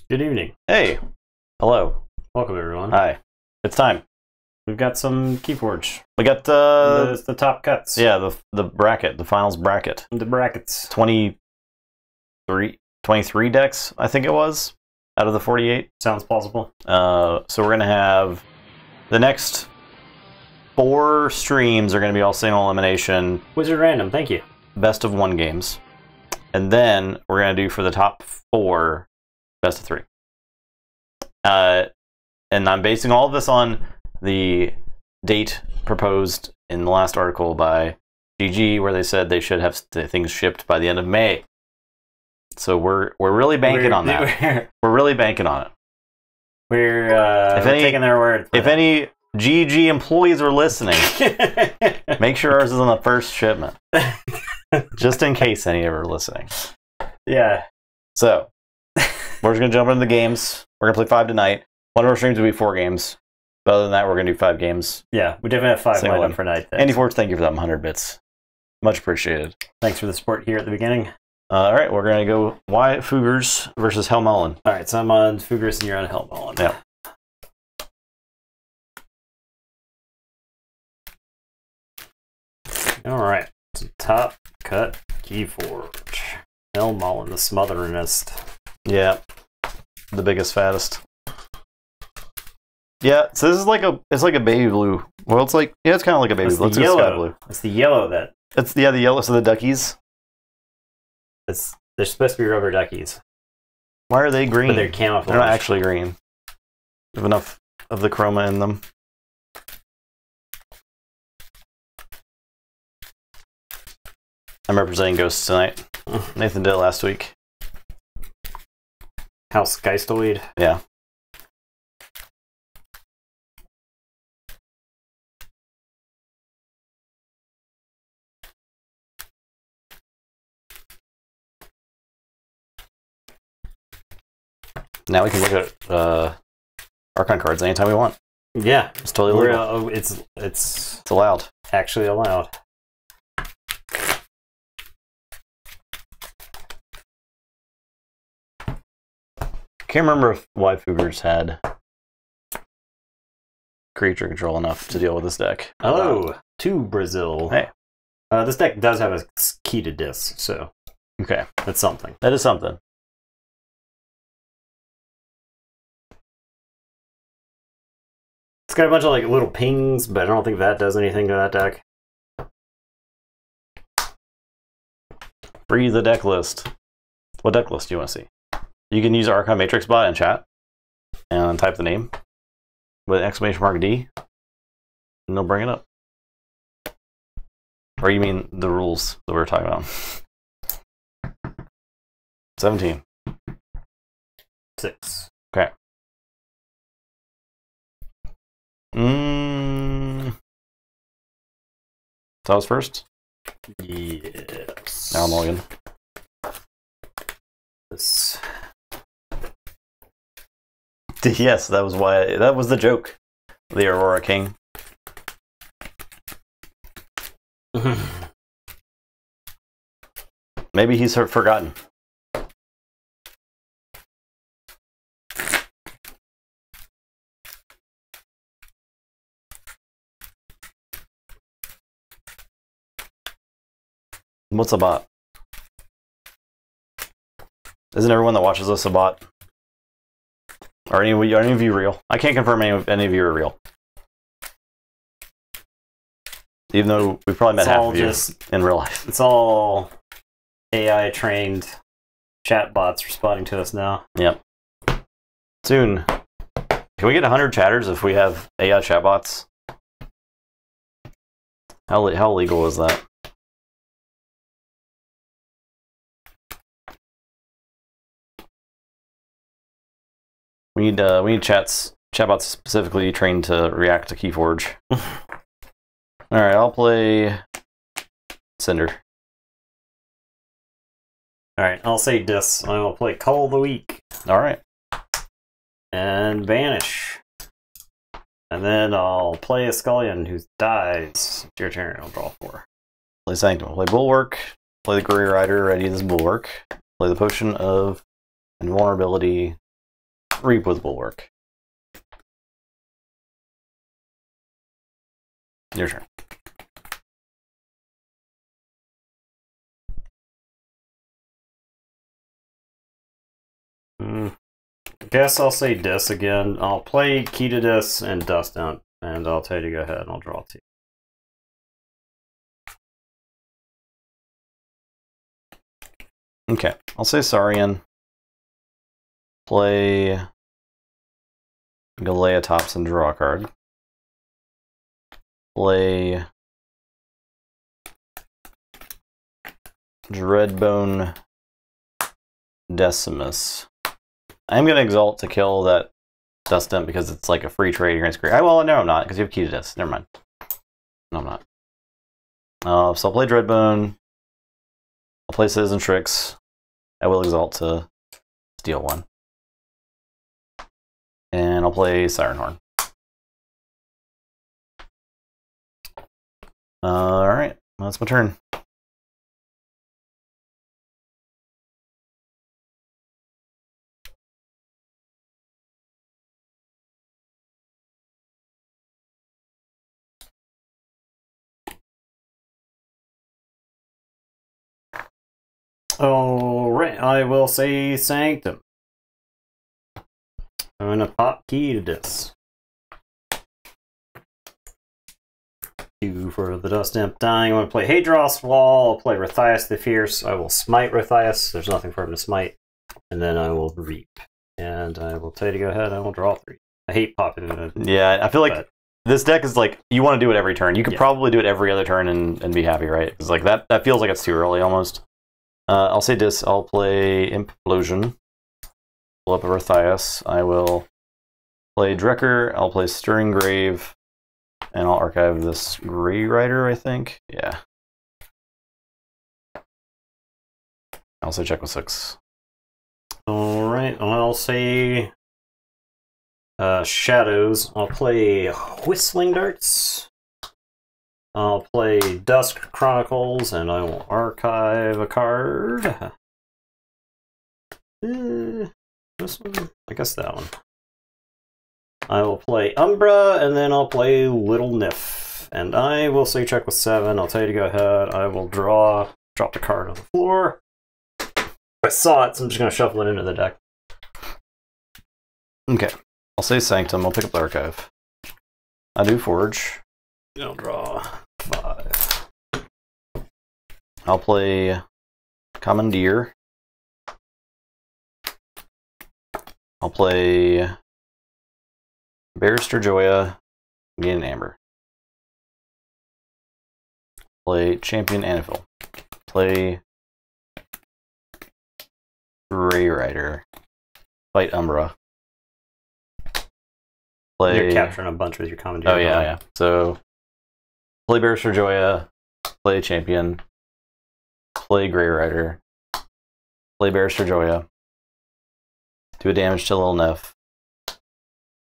Good evening. Hey. Hello. Welcome, everyone. Hi. It's time. We've got some Keyforge. We got the top cuts. yeah, the bracket, the finals bracket. The brackets. 23 decks, I think it was, out of the 48. Sounds plausible. So we're going to have the next 4 streams are going to be all single elimination. Wizard Random, thank you. Best of 1 games. And then we're going to do for the top 4 best of 3. And I'm basing all of this on the date proposed in the last article by GG, where they said they should have things shipped by the end of May. So we're really banking on that. We're really banking on it. We're taking their word. If any GG employees are listening, make sure ours is on the first shipment, just in case any of are listening. Yeah. So we're just gonna jump into the games. We're gonna play 5 tonight. One of our streams will be 4 games. But other than that, we're going to do 5 games. Yeah, we definitely have 5 lined up for night. Andy Forge, thank you for that 100 bits. Much appreciated. Thanks for the support here at the beginning. All right, we're going to go Wyatt Fugers versus Helmullen. All right, so I'm on Fugers and you're on Helmullen. Yeah. All right, so top cut Keyforge. Helmullen, the smotheringest. Yeah, the biggest, fattest. Yeah, so this is like a baby blue. Well, it's like, yeah, it's kind of like a baby blue. It's yellow. Sky blue. It's the yellow that. It's the yellow. So the duckies. They're supposed to be rubber duckies. Why are they green? But they're camouflage. They're not actually green. They have enough of the chroma in them. I'm representing Ghosts tonight. Nathan did it last week. House Geistoid. Yeah. Now we can look at Archon cards anytime we want. Yeah, it's totally legal. It's allowed. Actually allowed. Can't remember if White Fugers had creature control enough to deal with this deck. Oh, to Brazil. Hey, this deck does have a key to disc, so okay, that's something. That is something. It's got a bunch of like little pings, but I don't think that does anything to that deck. Free the deck list. What deck list do you want to see? You can use Archon Matrix bot in chat and type the name with exclamation mark D, and they'll bring it up. Or you mean the rules that we were talking about? 17. 6. Okay. So I was first? Yes. Now Mulligan. This. Yes, that was the joke. The Aurora King. Maybe he's forgotten. What's a bot? Isn't everyone that watches us a bot? Are any of you real? I can't confirm any of you are real. Even though we probably met half of you in real life. It's all AI trained chat bots responding to us now. Yep. Soon. Can we get 100 chatters if we have AI chat bots? How legal is that? We need chatbots specifically trained to react to Keyforge. All right, I'll play Cinder. All right, I'll say Dis. I will play Call of the Week. All right, and Banish, and then I'll play a Scullion who dies. It's your turn. I'll draw 4. Play Sanctum. Play Bulwark. Play the Career Rider. Ready this Bulwark. Play the Potion of Invulnerability. Reap with Bulwark. Your turn. Guess I'll say Dis again. I'll play Key to Dis and Dust Imp, and I'll tell you to go ahead and I'll draw 2. Okay, I'll say Saurian. Play Galea Tops and draw a card. Play Dreadbone Decimus. I'm going to Exalt to kill that Dust Imp because it's like a free trade against Great. Well, no, I'm not, because you have Key to Dis. Never mind. No, I'm not. So I'll play Dreadbone. I'll play Citizen Tricks. I will Exalt to steal 1. And I'll play Siren Horn. Alright, that's my turn. Alright, I will say Sanctum. I'm gonna pop Key to Dis. 2 for the Dust Imp dying. I'm gonna play Hadros Wall. I'll play Rathias the Fierce. I will smite Rathias. There's nothing for him to smite. And then I will Reap. And I will tell you to go ahead. I will draw 3. I hate popping in. Yeah, I feel like this deck is like, you want to do it every turn. You could probably do it every other turn and be happy, right? It's like that feels like it's too early almost. I'll say Dis. I'll play Implosion. Pull up a Rathias. I will play Drekker. I'll play Stirring Grave. And I'll archive this Grey Rider, I think. Yeah. I'll say check with 6. Alright, I'll say Shadows. I'll play Whistling Darts. I'll play Dusk Chronicles, and I will archive a card. This one? I guess that one. I will play Umbra, and then I'll play Little Nif. And I will say check with 7. I'll tell you to go ahead. I will drop the card on the floor. I saw it, so I'm just going to shuffle it into the deck. Okay. I'll say Sanctum. I'll pick up the archive. I do Forge. I'll draw 5. I'll play Commandeer. I'll play Barrister Joya, gain an Amber. Play Champion Anvil. Play Grey Rider. Fight Umbra. Play... You're capturing a bunch with your commandeer. Oh, yeah, yeah. So, play Barrister Joya. Play Champion. Play Grey Rider. Play Barrister Joya. Do a damage to Little Nef.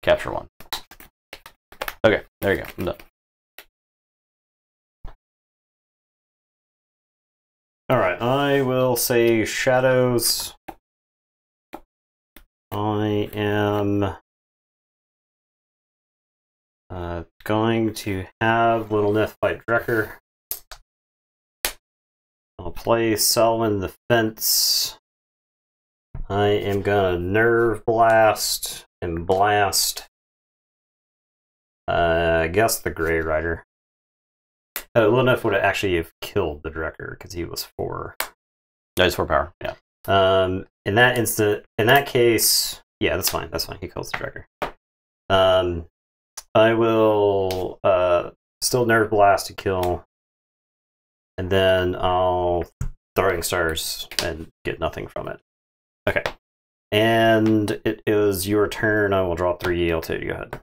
Capture 1. Okay, there you go. I'm done. Alright, I will say Shadows. I am going to have Little Nif fight Drekker. I'll play Selwyn the Fence. I am gonna Nerve Blast and Blast. I guess the Grey Rider. Little Nif would actually have killed the Drekker because he was 4. No, he's 4 power. Yeah. In that case, yeah, that's fine. That's fine. He kills the Drekker. I will still Nerve Blast to kill, and then I'll Throwing Stars and get nothing from it. Okay. And it is your turn. I will draw 3. I'll tell you to go ahead.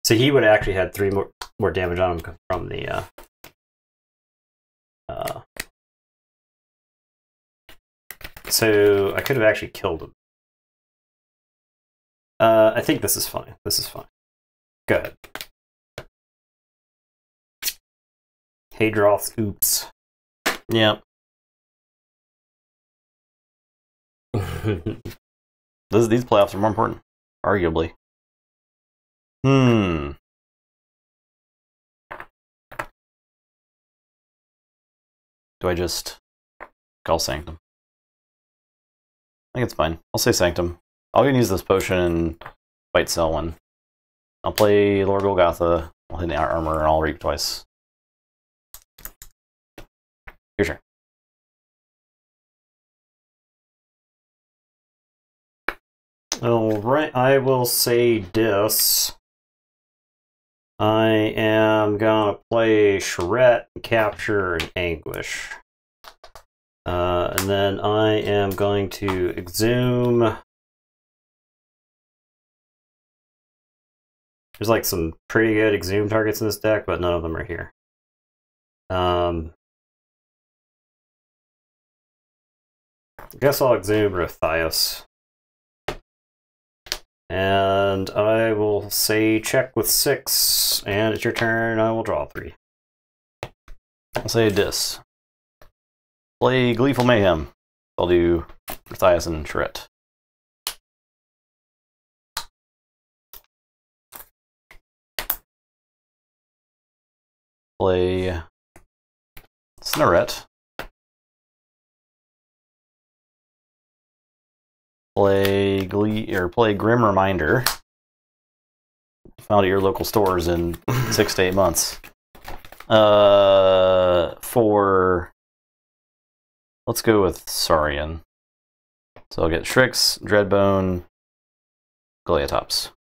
So he would have actually had 3 more damage on him from the so I could have actually killed him. I think this is fine. This is fine. Go ahead. Hadroth Oops. Yep. These playoffs are more important, arguably. Do I just call Sanctum? I think it's fine. I'll say Sanctum. I'll use this potion and fight Selwyn. I'll play Lord Golgotha. I'll hit the armor and I'll reap twice. Your turn. Alright, I will say this. I am gonna play Charette, Capture, and Anguish. And then I am going to Exhume. There's like some pretty good Exhume targets in this deck, but none of them are here. I guess I'll Exhume Rothias. And I will say check with 6, and it's your turn. I will draw 3. I'll say Dis. Play Gleeful Mayhem. I'll do Rothias and Charette. Play Snarette. Play Grim Reminder. Found at your local stores in 6 to 8 months. Let's go with Saurian. So I'll get Strix, Dreadbone, Galeatops.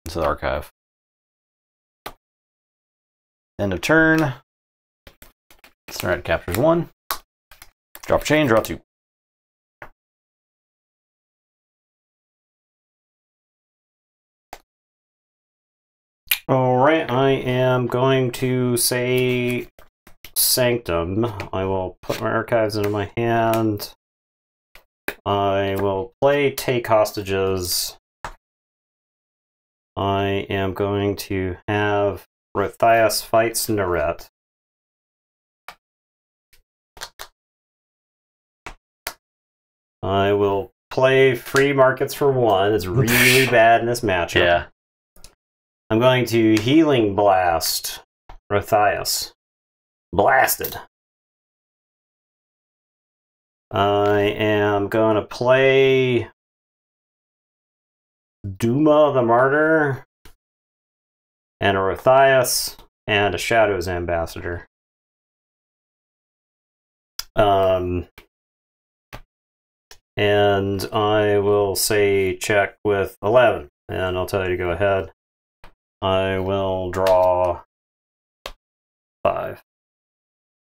Into the archive. End of turn. Snarette captures 1. Drop a chain, draw 2. Alright, I am going to say Sanctum. I will put my archives into my hand. I will play Take Hostages. I am going to have Rothias fight Snarette. I will play Free Markets for 1. It's really bad in this matchup. Yeah. I'm going to Healing Blast Rothias. Blasted. I am going to play Duma the Martyr and a Rothias and a Shadows Ambassador. And I will say check with 11, and I'll tell you to go ahead. I will draw 5.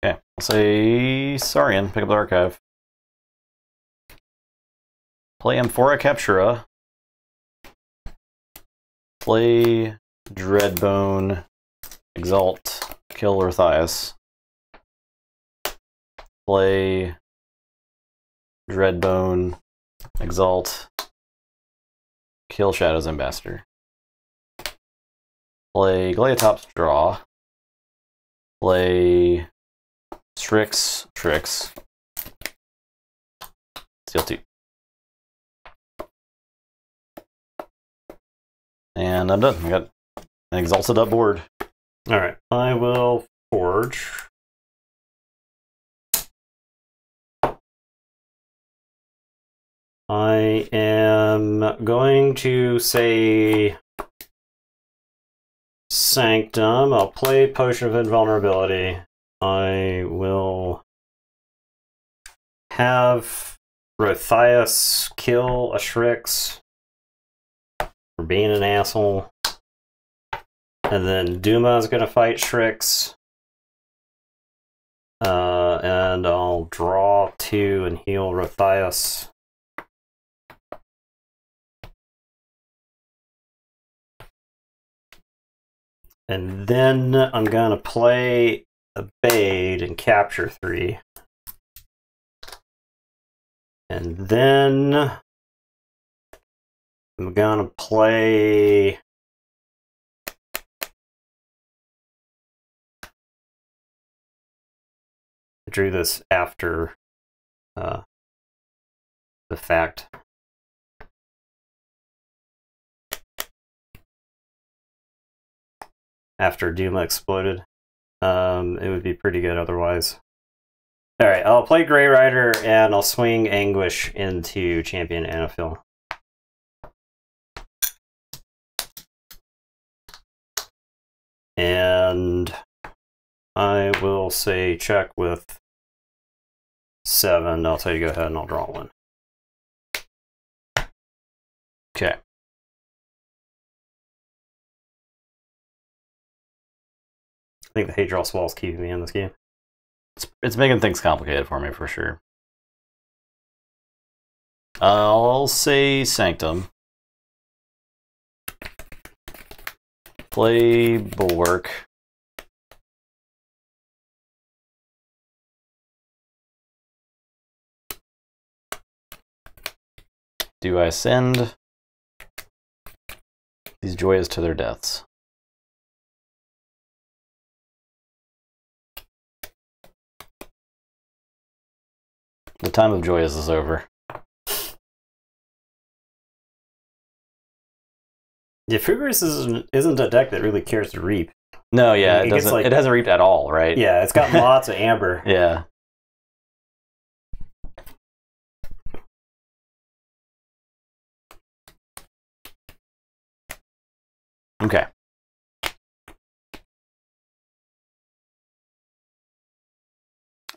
Okay, I'll say Saurian, pick up the archive. Play Amphora Captura. Play Dreadbone, Exalt, kill Rothias. Play Dreadbone, Exalt, kill Shadows Ambassador. Play Galeatops, draw. Play Strix, steal 2. And I'm done. I got an Exalted up board. Alright, I will Forge. I am going to say Sanctum. I'll play Potion of Invulnerability. I will have Rothias kill a Strix for being an asshole. And then Duma is going to fight Strix. And I'll draw 2 and heal Rothias. And then I'm going to play Evade and capture 3. And then I'm going to play I drew this after the fact. After Duma exploded. It would be pretty good otherwise. Alright, I'll play Grey Rider and I'll swing Anguish into Champion Anaphil. And I will say check with 7. I'll tell you go ahead and I'll draw 1. Okay. I think the Hadros Wall's keeping me in this game. It's making things complicated for me, for sure. I'll say Sanctum. Play Bulwark. Do I send these Joyas to their deaths? The time of Joyas is over. Yeah, Fugris isn't a deck that really cares to reap. No, yeah, it doesn't. Like, it hasn't reaped at all, right? Yeah, it's got lots of amber. Yeah. Okay.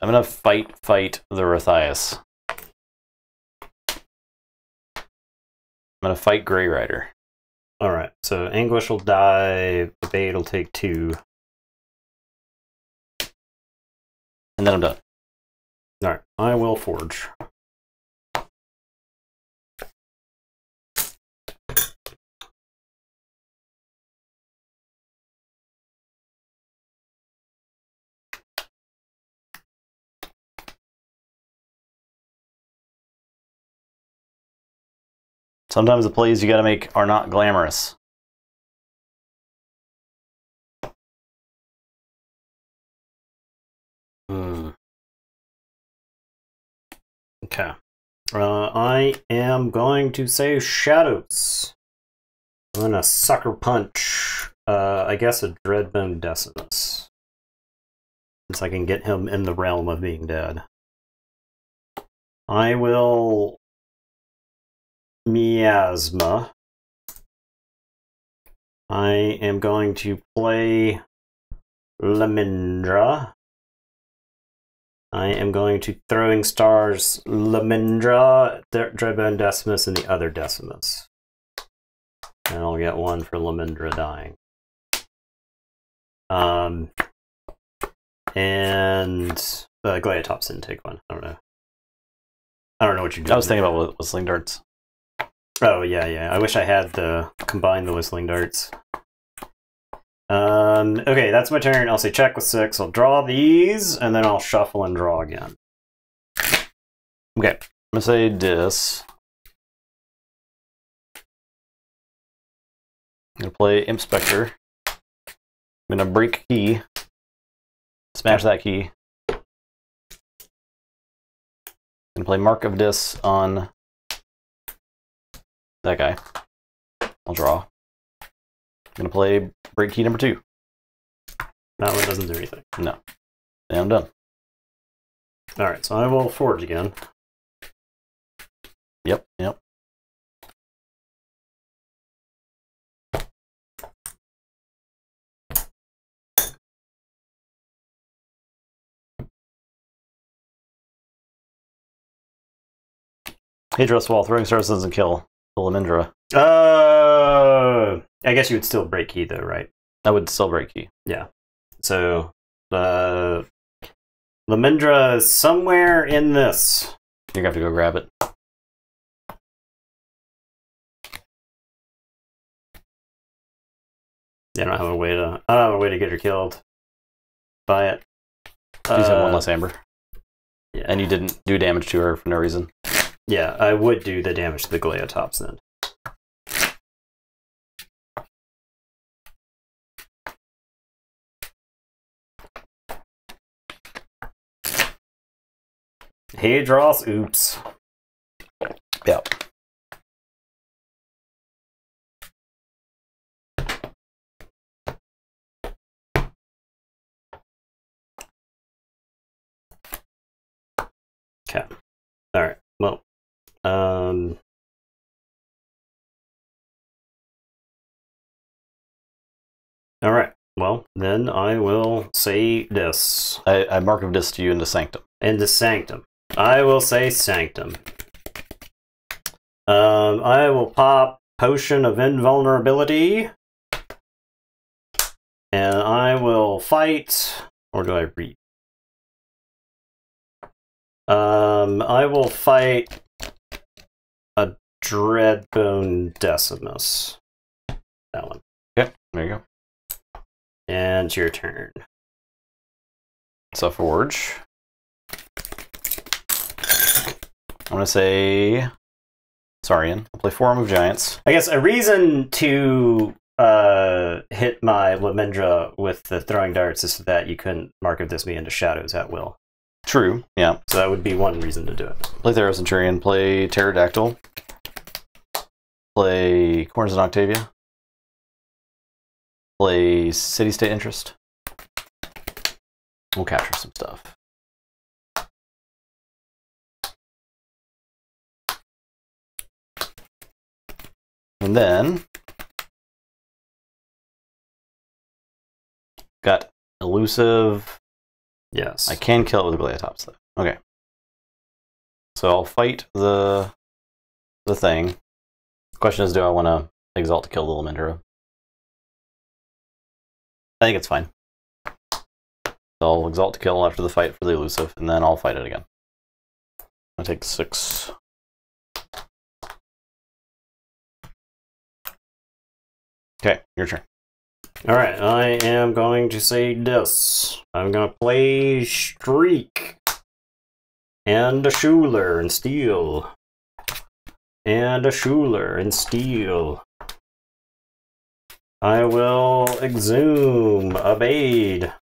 I'm gonna fight the Rathias. I'm gonna fight Grey Rider. Alright, so Anguish will die, the bait will take 2. And then I'm done. Alright, I will forge. Sometimes the plays you gotta make are not glamorous. Okay. I am going to say Shadows. I'm gonna Sucker Punch, I guess a Dreadbone Decimus. Since I can get him in the realm of being dead. I will Miasma. I am going to play Lemindra. I am going to Throwing Stars Lemindra, Dreadbone Decimus, and the other Decimus. And I'll get 1 for Lemindra dying. And Gleatops didn't take 1. I don't know. I don't know what you did. I was thinking about Whistling Darts. Oh, yeah. I wish I had combined the Whistling Darts. Okay, that's my turn. I'll say check with 6. I'll draw these, and then I'll shuffle and draw again. Okay, I'm gonna say Dis. I'm gonna play Imp Spectre. I'm gonna break key. Smash that key. I'm gonna play Mark of Dis on that guy. I'll draw. I'm gonna play break key number 2. That one doesn't do anything. No. And I'm done. Alright, so I will forge again. Yep. Hadros Wall, Throwing Stars doesn't kill Lemindra. I guess you would still break key though, right? I would still break key. Yeah. So Lemindra is somewhere in this. You're gonna have to go grab it. Yeah, I don't have a way to get her killed. Buy it. You just have 1 less amber. Yeah. And you didn't do damage to her for no reason. Yeah, I would do the damage to the Gleatops then. Hadros, oops. Yep. Okay. All right. Well, all right. Well, then I will say this. I mark this to you into Sanctum. Into Sanctum. I will say Sanctum. I will pop Potion of Invulnerability. And I will fight. Or do I read? I will fight a Dreadbone Decimus. That one. Yep, there you go. And it's your turn. So Forge. I'm gonna say Saurian. I'll play Forum of Giants. I guess a reason to hit my Lamendra with the throwing darts is so that you couldn't mark of this me into shadows at will. True, yeah. So that would be one reason to do it. Play Theros Centurion, play Pterodactyl, play Corns and Octavia, play City State Interest. We'll capture some stuff. And then got Elusive. Yes. I can kill it with Galeatops though. Okay. So I'll fight the thing. The question is, do I want to exalt to kill the Lamendra? I think it's fine. So I'll exalt to kill after the fight for the Elusive, and then I'll fight it again. I'll take 6. Okay, your turn. All right, I am going to say this. I'm going to play Streak. And a Schuler and Steel. And a Schuler and Steel. I will Exhume, Evade.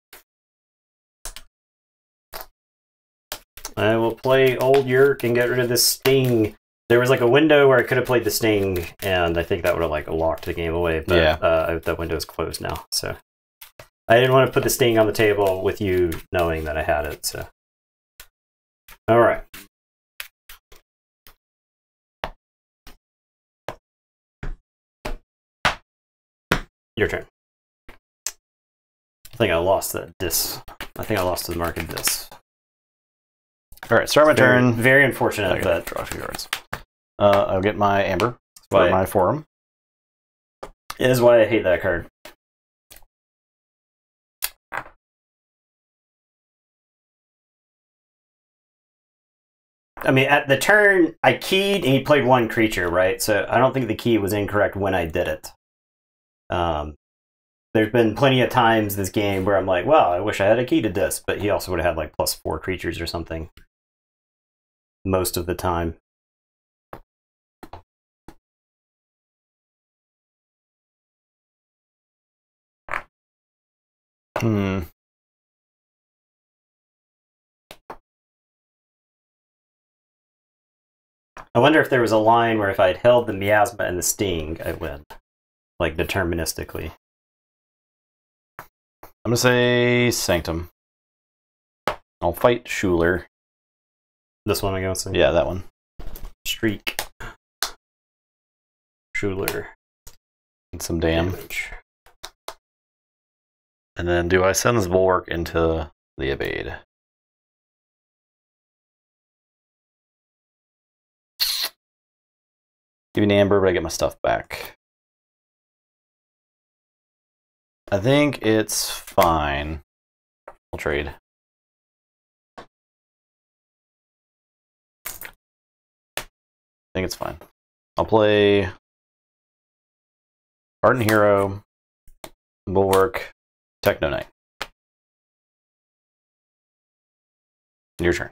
I will play Old Yerk and get rid of this Sting. There was like a window where I could have played the Sting, and I think that would have like locked the game away, but yeah. That window is closed now, so. I didn't want to put the Sting on the table with you knowing that I had it, so. Alright. Your turn. I think I lost that dis. I think I lost the market dis. Alright, start my turn. Very unfortunate, I but draw 2 cards. I'll get my Amber for my Forum. It is why I hate that card. I mean, at the turn, I keyed and he played 1 creature, right? So I don't think the key was incorrect when I did it. There's been plenty of times this game where I'm like, well, I wish I had a key to this, but he also would have had like +4 creatures or something. Most of the time. I wonder if there was a line where if I'd held the Miasma and the Sting, I'd win. Like, deterministically. I'm going to say Sanctum. I'll fight Schuler. This one I'm going to say? Yeah, that one. Streak. Schuler. And some damage. Damage. And then do I send this Bulwark into the Evade? Give me an Amber, but I get my stuff back. I think it's fine. We'll trade. I think it's fine. I'll play Ardent Hero, Bulwark, Techno Knight. Your turn.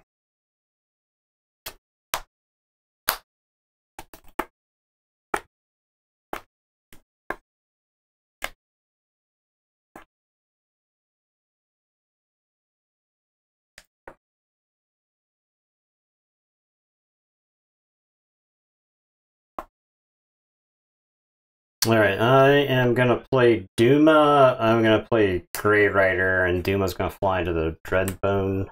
Alright, I am gonna play Duma. I'm gonna play Grey Rider, and Duma's gonna fly into the Dreadbone.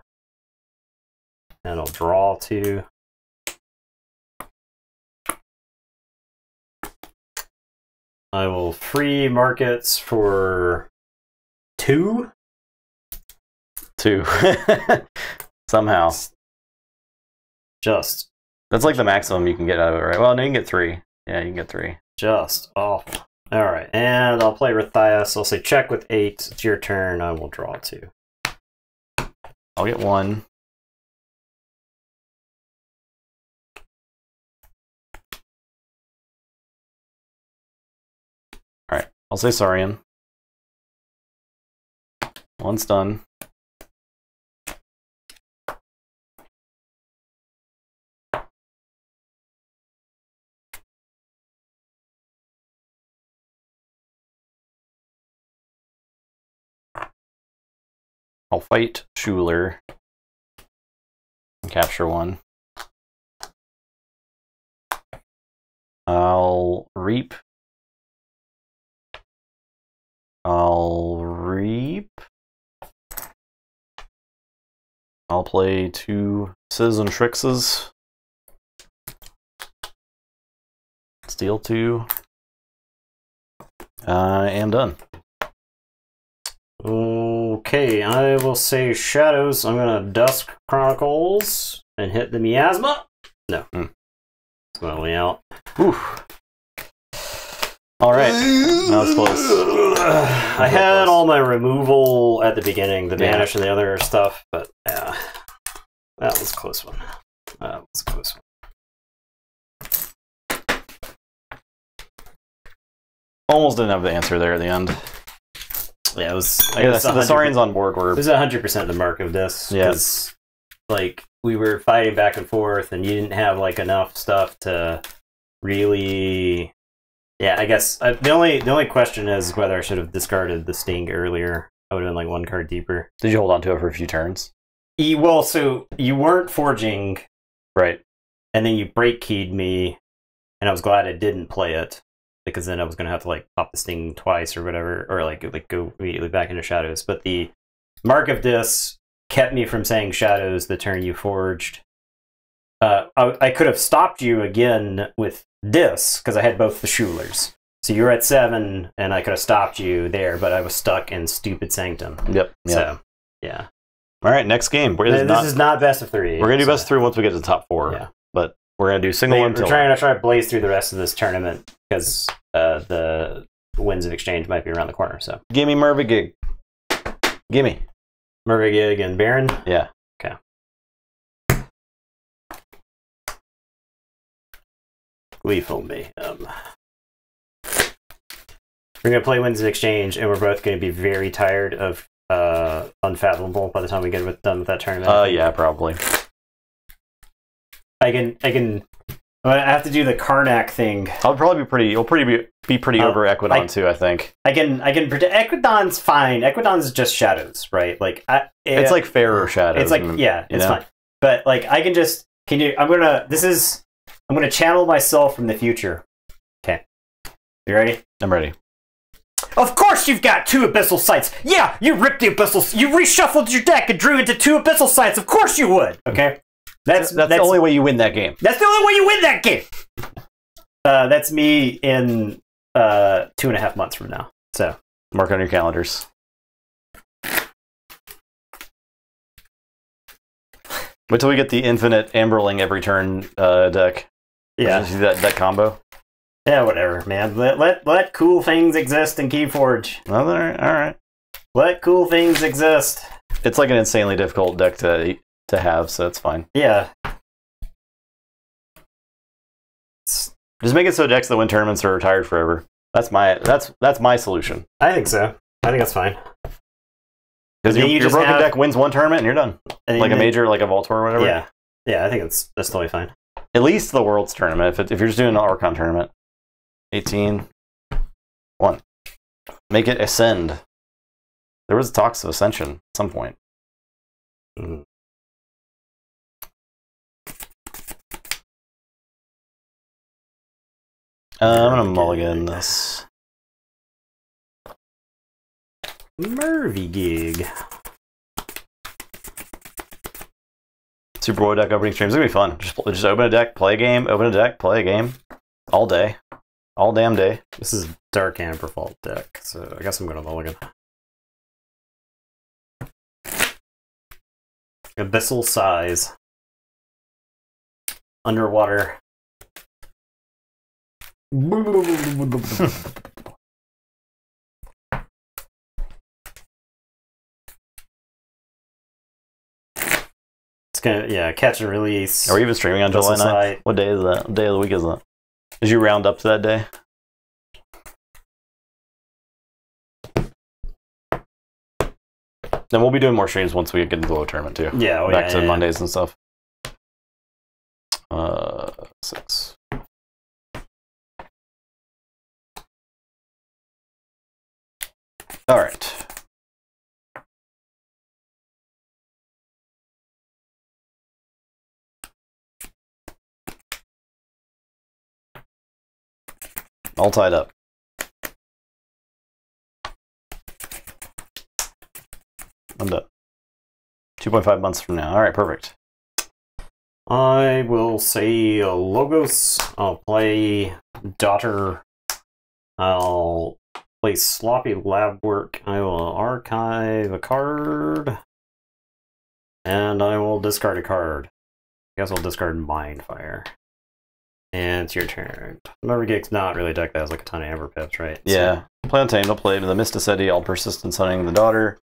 And I'll draw 2. I will free markets for 2. 2. Somehow. Just. That's like the maximum you can get out of it, right? Well, no, you can get 3. Yeah, you can get 3. Just awful. Alright, and I'll play Rathias. I'll say check with 8. It's your turn. I will draw 2. I'll get 1. Alright, I'll say Saurian. 1's done. I'll fight Schuler and capture 1. I'll reap. I'll play 2 Sizz and Trixes. Steal 2. I am done. Okay, I will say Shadows. I'm gonna Dusk Chronicles and hit the Miasma. No. It's gonna lay out. Oof. Alright. That was close. I had all my removal at the beginning, the Banish and the other stuff, but yeah. That was a close one. That was a close one. Almost didn't have the answer there at the end. Yeah, it was. I guess the Saurians on board were. It was 100% the mark of this. Yeah. Because, like, we were fighting back and forth, and you didn't have, like, enough stuff to really. Yeah, I guess the only question is whether I should have discarded the Sting earlier. I would have been like 1 card deeper. Did you hold on to it for a few turns? Well, so you weren't forging, right? And then you break keyed me, and I was glad I didn't play it because then I was gonna have to like pop the Sting twice or whatever, or like go immediately back into Shadows. But the Mark of Dis kept me from saying Shadows the turn you forged. I could have stopped you again with Dis because I had both the Schulers. So you were at 7, and I could have stopped you there, but I was stuck in stupid Sanctum. Yep. So, yeah. All right, next game. This is not best of 3. We're gonna do best of 3 once we get to the top 4. Yeah. But we're gonna do single one. We're trying to blaze through the rest of this tournament because the Winds of Exchange might be around the corner. So gimme Mervigig. Gimme Mervigig and Baron. Yeah. Okay. Lethal Mayhem. We're gonna play Winds of Exchange, and we're both gonna be very tired of Unfathomable by the time we get done with that tournament. Yeah, probably. I have to do the Karnak thing. I'll probably be pretty. You'll be pretty over Equidon too. I think. I can predict Equidon's fine. Equidon's just shadows, right? Like it's like fairer shadows. It's like it's fine. But like I can just I'm gonna channel myself from the future. Okay, you ready? I'm ready. Of course you've got 2 Abyssal Sights. Yeah, you ripped the Abyssal. You reshuffled your deck and drew into 2 Abyssal Sights. Of course you would. Okay. That's the only way you win that game. That's the only way you win that game. That's me in 2.5 months from now. So mark on your calendars. Wait till we get the infinite Amberling every turn deck. Yeah, see that combo. Yeah, whatever, man. Let cool things exist in Keyforge. All right. Let cool things exist. It's like an insanely difficult deck to have, so it's fine. Yeah. Just make it so decks that win tournaments are retired forever. That's my solution. I think so. I think that's fine. Because your broken deck wins 1 tournament and you're done. Like a major, like a Vault Tour or whatever. Yeah. Yeah, I think that's totally fine. At least the World's tournament. If you're just doing an Archon tournament. 18. 1. Make it Ascend. There was talks of Ascension at some point. Mm. I'm gonna mulligan this. Mervy gig. Superboy deck opening streams. It's gonna be fun. Just open a deck, play a game, open a deck, play a game. All day. All damn day. This is Dark Amber Vault deck, so I guess I'm gonna mulligan. Abyssal Size. Underwater. It's gonna, catch and release. Are we even streaming on July 9th? What day is that? What day of the week is that? Did you round up to that day? Then we'll be doing more streams once we get into the low tournament too. Yeah, back to Mondays and stuff. 6. All right. All tied up. I'm done. 2.5 months from now. All right, perfect. I will say Logos. I'll play Daughter. I'll play Sloppy Lab Work. I will archive a card. And I will discard a card. I guess I'll discard Mindfire. And it's your turn. Remember, Gig's not really a deck that has like a ton of Amber Pips, right? Yeah. So, play Untamed. I'll play the Mysticetti. I'll Persistence Hunting the Daughter.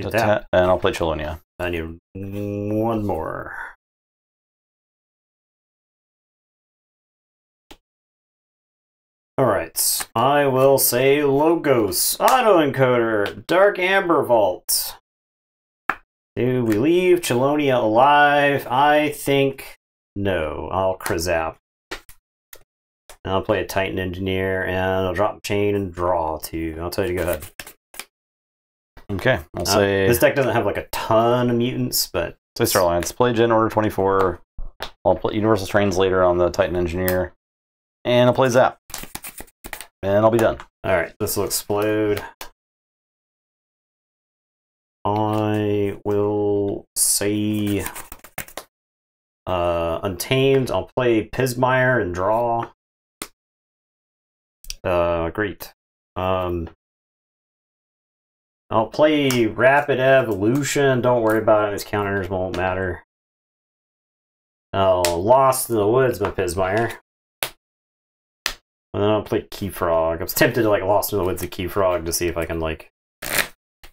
And I'll play Chelonia. I need one more. Alright. I will say Logos. Autoencoder. Dark Amber Vault. Do we leave Chelonia alive? I think no. I'll Krazap. And I'll play a Titan Engineer, and I'll drop Chain and draw 2. I'll tell you to go ahead. Okay, I'll say... This deck doesn't have like a ton of mutants, but... Say Starlines. Play Gen Order 24. I'll play Universal Translator on the Titan Engineer. And I'll play Zap. And I'll be done. Alright, this will explode. I will say... Untamed. I'll play Pismire and draw. Great. I'll play Rapid Evolution. Don't worry about it. His counters won't matter. Lost in the Woods by Pismire. And then I'll play Keyfrog. I was tempted to like Lost in the Woods of Keyfrog to see if I can like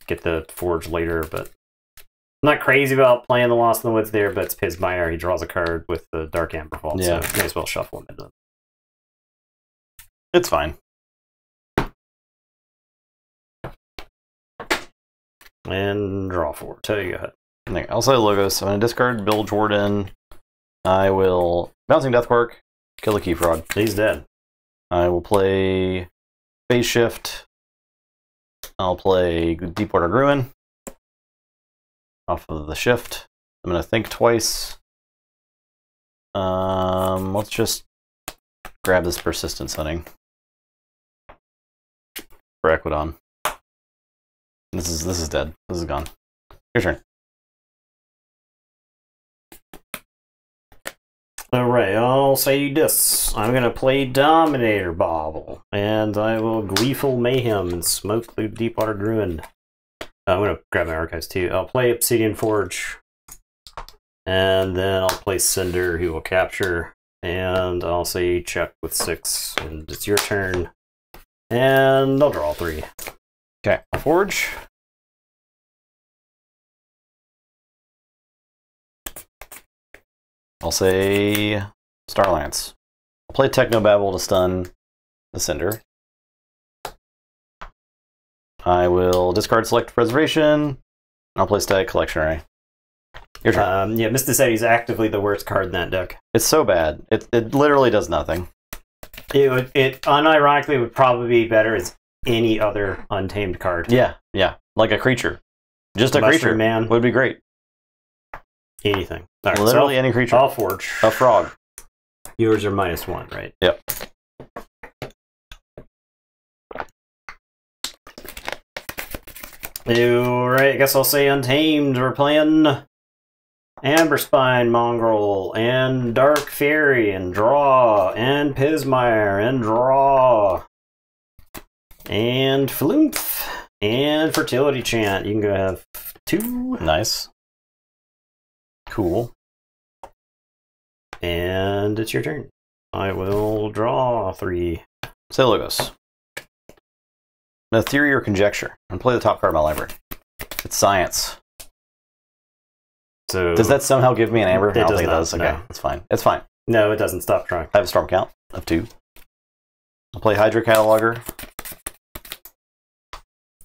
get the Forge later, but I'm not crazy about playing the Lost in the Woods there, but it's Pismire. He draws a card with the Dark Amber Vault, so may as well shuffle him into them. It's fine. And draw 4. Tell you go ahead. I'll say Logos. I'm going to discard Bill Jordan. I will Bouncing Deathquark, kill the Keyfrog. He's dead. I will play Phase Shift. I'll play Deepwater Ruin off of the shift. I'm going to think twice. Let's just grab this Persistence Hunting for Equidon. This is dead. This is gone. Your turn. Alright, I'll say this. I'm gonna play Dominator Bobble, and I will Gleeful Mayhem and smoke the Deepwater Druid. I'm gonna grab my archives too. I'll play Obsidian Forge, and then I'll play Cinder, who will capture, and I'll say check with 6, and it's your turn. And I'll draw 3. Okay, Forge. I'll say Starlance. I'll play Technobabble to stun the Cinder. I will discard Select Preservation, and I'll play Static Collectionary. Your turn. Yeah, Mysticetti is actively the worst card in that deck. It's so bad. It literally does nothing. It unironically would probably be better as any other Untamed card. Yeah, like a creature. Just a creature, man, would be great. Anything. Right, literally any creature. I'll Forge. A frog. Yours are -1, right? Yep. Alright, I guess I'll say Untamed. We're playing Amberspine Mongrel, and Dark Fairy, and draw, and Pismire, and draw, and Flumph, and Fertility Chant. You can go have 2. Nice. Cool. And it's your turn. I will draw 3. Say Logos. An theory or conjecture. I'm going to play the top card of my library. It's science. So does that somehow give me an amber? It I don't does think not, it does. Okay, no. it's fine. It's fine. No, it doesn't. Stop trying. I have a storm count of 2. I'll play Hydra Cataloger.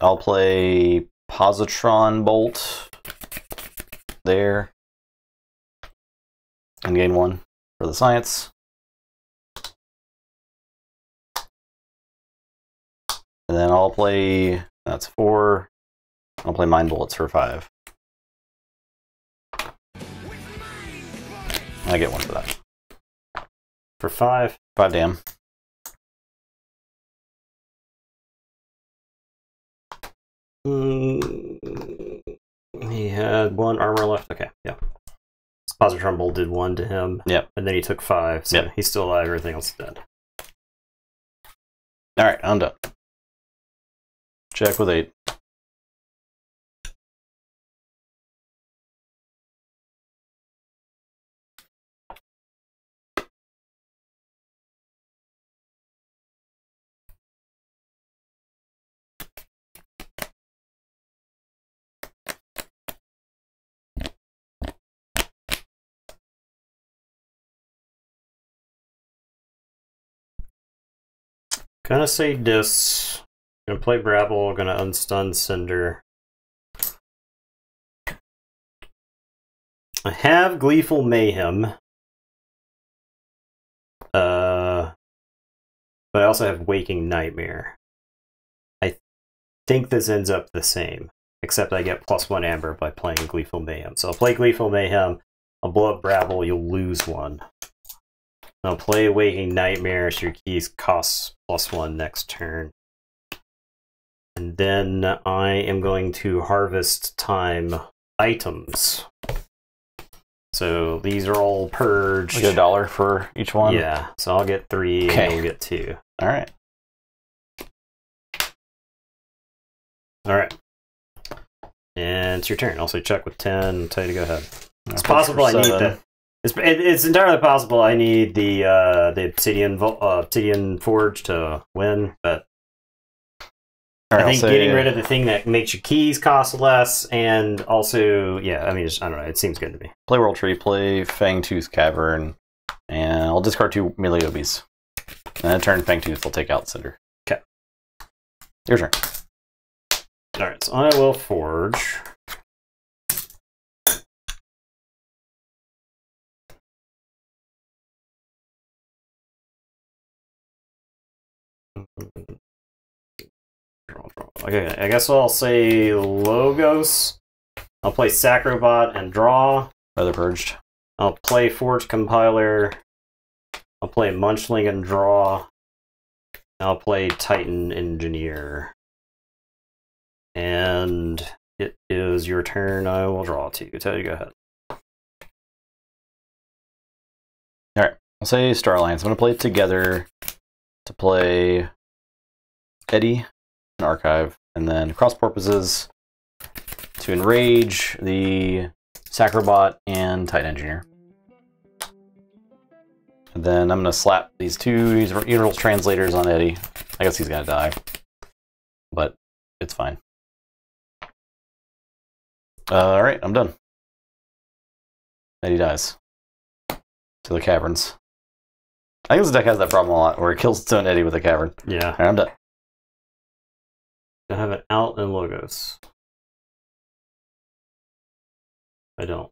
I'll play Positron Bolt there. And gain 1 for the science. And then I'll play, that's 4. I'll play Mind Bullets for 5. I get 1 for that. For 5. 5 damn. He had 1 armor left. Okay, yeah. Positron Bolt did 1 to him. Yep. And then he took 5, so Yep. he's still alive. Everything else is dead. Alright, I'm done. Check with 8. Gonna say Dis. Gonna play Brabble. Gonna unstun Cinder. I have Gleeful Mayhem. But I also have Waking Nightmare. I think this ends up the same, except I get +1 Amber by playing Gleeful Mayhem. So I'll play Gleeful Mayhem. I'll blow up Brabble. You'll lose 1. I'll play Waking Nightmare, so your keys cost +1 next turn. And then I am going to harvest time items. So these are all purged. We get $1 for each one? Yeah, so I'll get 3 Okay. and you'll get 2. Alright. Alright. And it's your turn. I'll say check with 10 and tell you to go ahead. It's I'll possible I push for need 7. that. It's entirely possible I need the Obsidian Forge to win, but Alright, I think I'll say, getting rid of the thing that makes your keys cost less, and also, yeah, I mean, I don't know, it seems good to me. play World Tree, play Fangtooth Cavern, and I'll discard 2 Meliobies. And then turn Fangtooth, I'll take out Cinder. Okay. Your turn. Alright, so I will forge. Okay, I guess I'll say Logos. I'll play Sacrobot and draw. Other Purged. I'll play Forge Compiler. I'll play Munchling and draw. I'll play Titan Engineer. And it is your turn. I will draw 2. Tell you, go ahead. Alright, I'll say Star Alliance. I'm going to play it together to play Eddie and Archive, and then cross purposes to enrage the Sacrobot and Titan Engineer. And then I'm going to slap these 2 Universal Translators on Eddie. I guess he's going to die, but it's fine. Alright, I'm done. Eddie dies. To the caverns. I think this deck has that problem a lot, where it kills its own Eddie with a cavern. Yeah. Alright, I'm done. I have an out and Logos. I don't.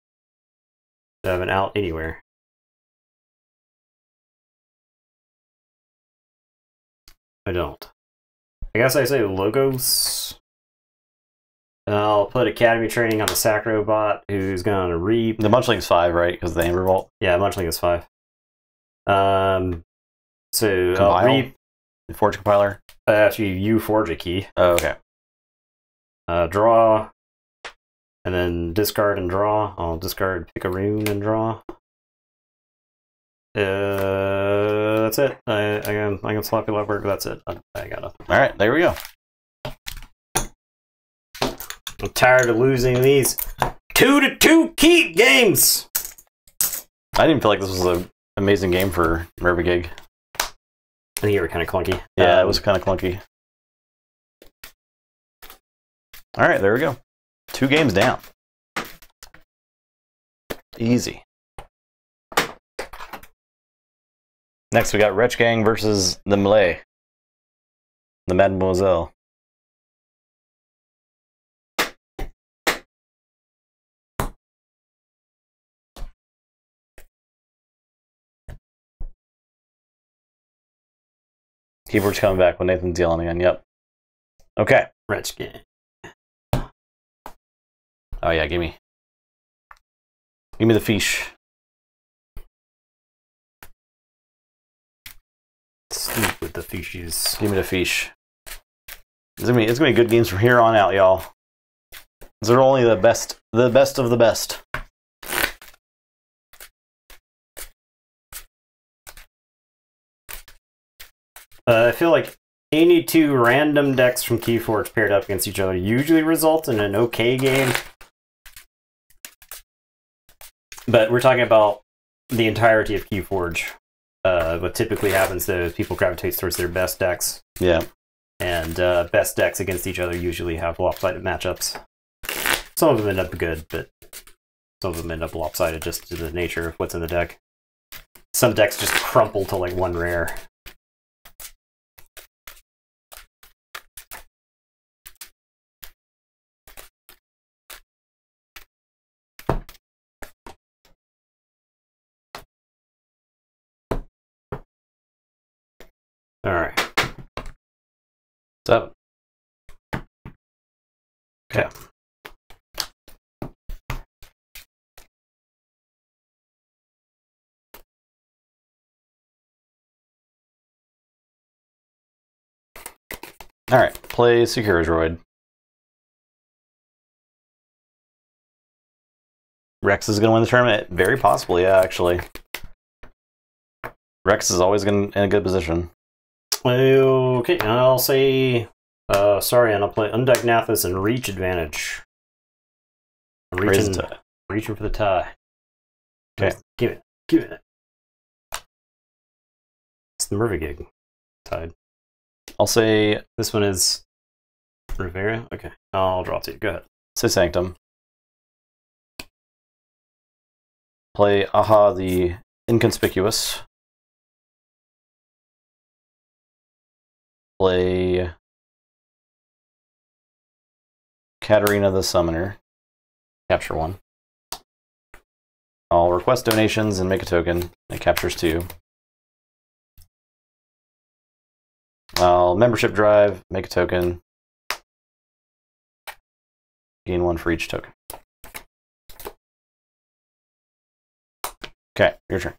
I have an out anywhere. I don't. I guess I say Logos. And I'll put Academy Training on the Sacrobot, who's going to reap. The Munchling's 5, right? Because of the Amber Vault. Yeah, Munchling is 5. So Compile? Forge compiler? actually, you forge a key. Oh, okay. Draw, and then discard and draw. I'll discard, pick a rune, and draw. That's it. I can sloppy leopard, but that's it. I got nothing. All right, there we go. I'm tired of losing these 2-2 key games. I didn't feel like this was an amazing game for Mervagig. I think you were kind of clunky. Yeah, it was kind of clunky. All right, there we go. 2 games down. Easy. Next, we got Wretch Gang versus the Malay. The Mademoiselle. Keyforge coming back when Nathan's yelling again. Yep. Okay. Wretch Gang. Oh yeah, give me the fish. Sleep with the fishes. Give me the fish. It's gonna be good games from here on out, y'all. These are only the best of the best. I feel like any 2 random decks from Keyforge paired up against each other usually result in an okay game. But we're talking about the entirety of Keyforge. What typically happens though is people gravitate towards their best decks. Yeah. And best decks against each other usually have lopsided matchups. Some of them end up good, but some of them end up lopsided just to the nature of what's in the deck. Some decks just crumple to like 1 rare. All right. 7. Okay. All right. Play Secure Droid. Rex is going to win the tournament. Very possibly, yeah, actually. Rex is always in a good position. Okay, I'll say sorry, and I'll play Undeck Nathis and Reach Advantage. I'm reaching for the tie. Okay. Give it. It's the Mervagig tied. I'll say this one is Rivera. Okay, I'll draw 2. Go ahead. Say Sanctum. Play Aha the Inconspicuous. Play Katarina the Summoner. Capture 1. I'll request donations and make a token. It captures 2. I'll membership drive, make a token. Gain 1 for each token. Okay, your turn.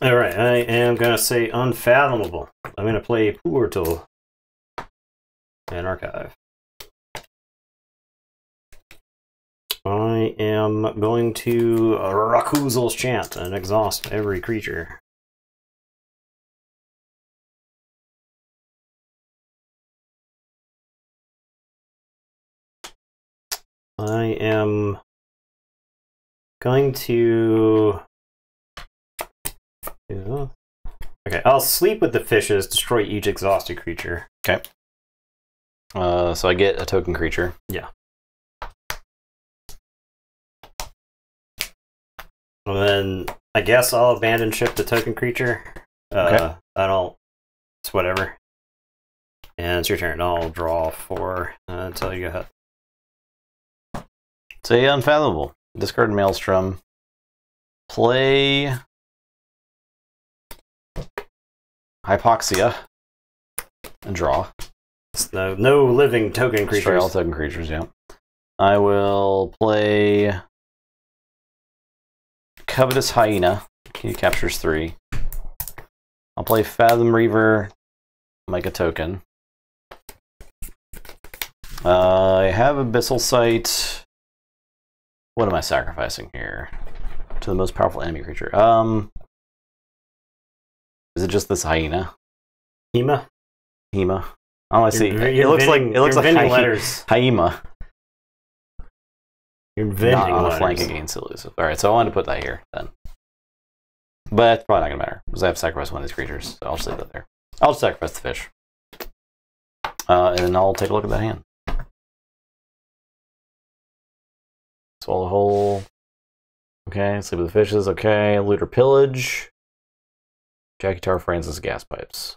All right, I am going to say Unfathomable. I'm going to play Portal and Archive. I am going to Rakuzal's Chant and exhaust every creature. I am going to... Okay, I'll sleep with the fishes, destroy each exhausted creature. Okay. So I get a token creature. Yeah. And then I guess I'll abandon ship the token creature. Okay. I don't... It's whatever. And it's your turn. I'll draw 4 until you go ahead. Say Unfathomable. Discard Maelstrom. Play Hypoxia. And draw. No living token creatures. Destroy all token creatures, yeah. I will play Covetous Hyena. He captures 3. I'll play Fathom Reaver, make a token. I have Abyssal Sight. What am I sacrificing here? To the most powerful enemy creature. Is it just this hyena? Hema? Hema. Oh, I see. It looks like letters. Hyena. You're inventing Not on letters. a flank against elusive. Alright, so I wanted to put that here then. But it's probably not gonna matter, because I have sacrificed one of these creatures, so I'll just leave that there. I'll just sacrifice the fish. And then I'll take a look at that hand. Swallow whole. Okay, sleep with the fishes, okay. Loot or pillage. Jackie Tar, Francis, gas pipes.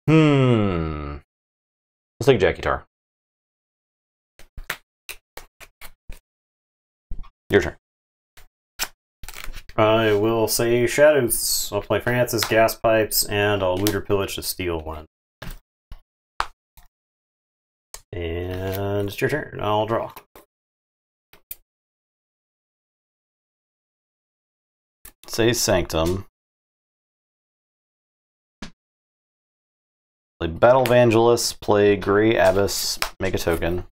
Let's take Jackie Tar. Your turn. I will say Shadows. I'll play Francis, gas pipes, and I'll loot or pillage to steal one. And it's your turn. I'll draw. Say Sanctum. Play Battle Evangelist, play Grey Abyss, make a token.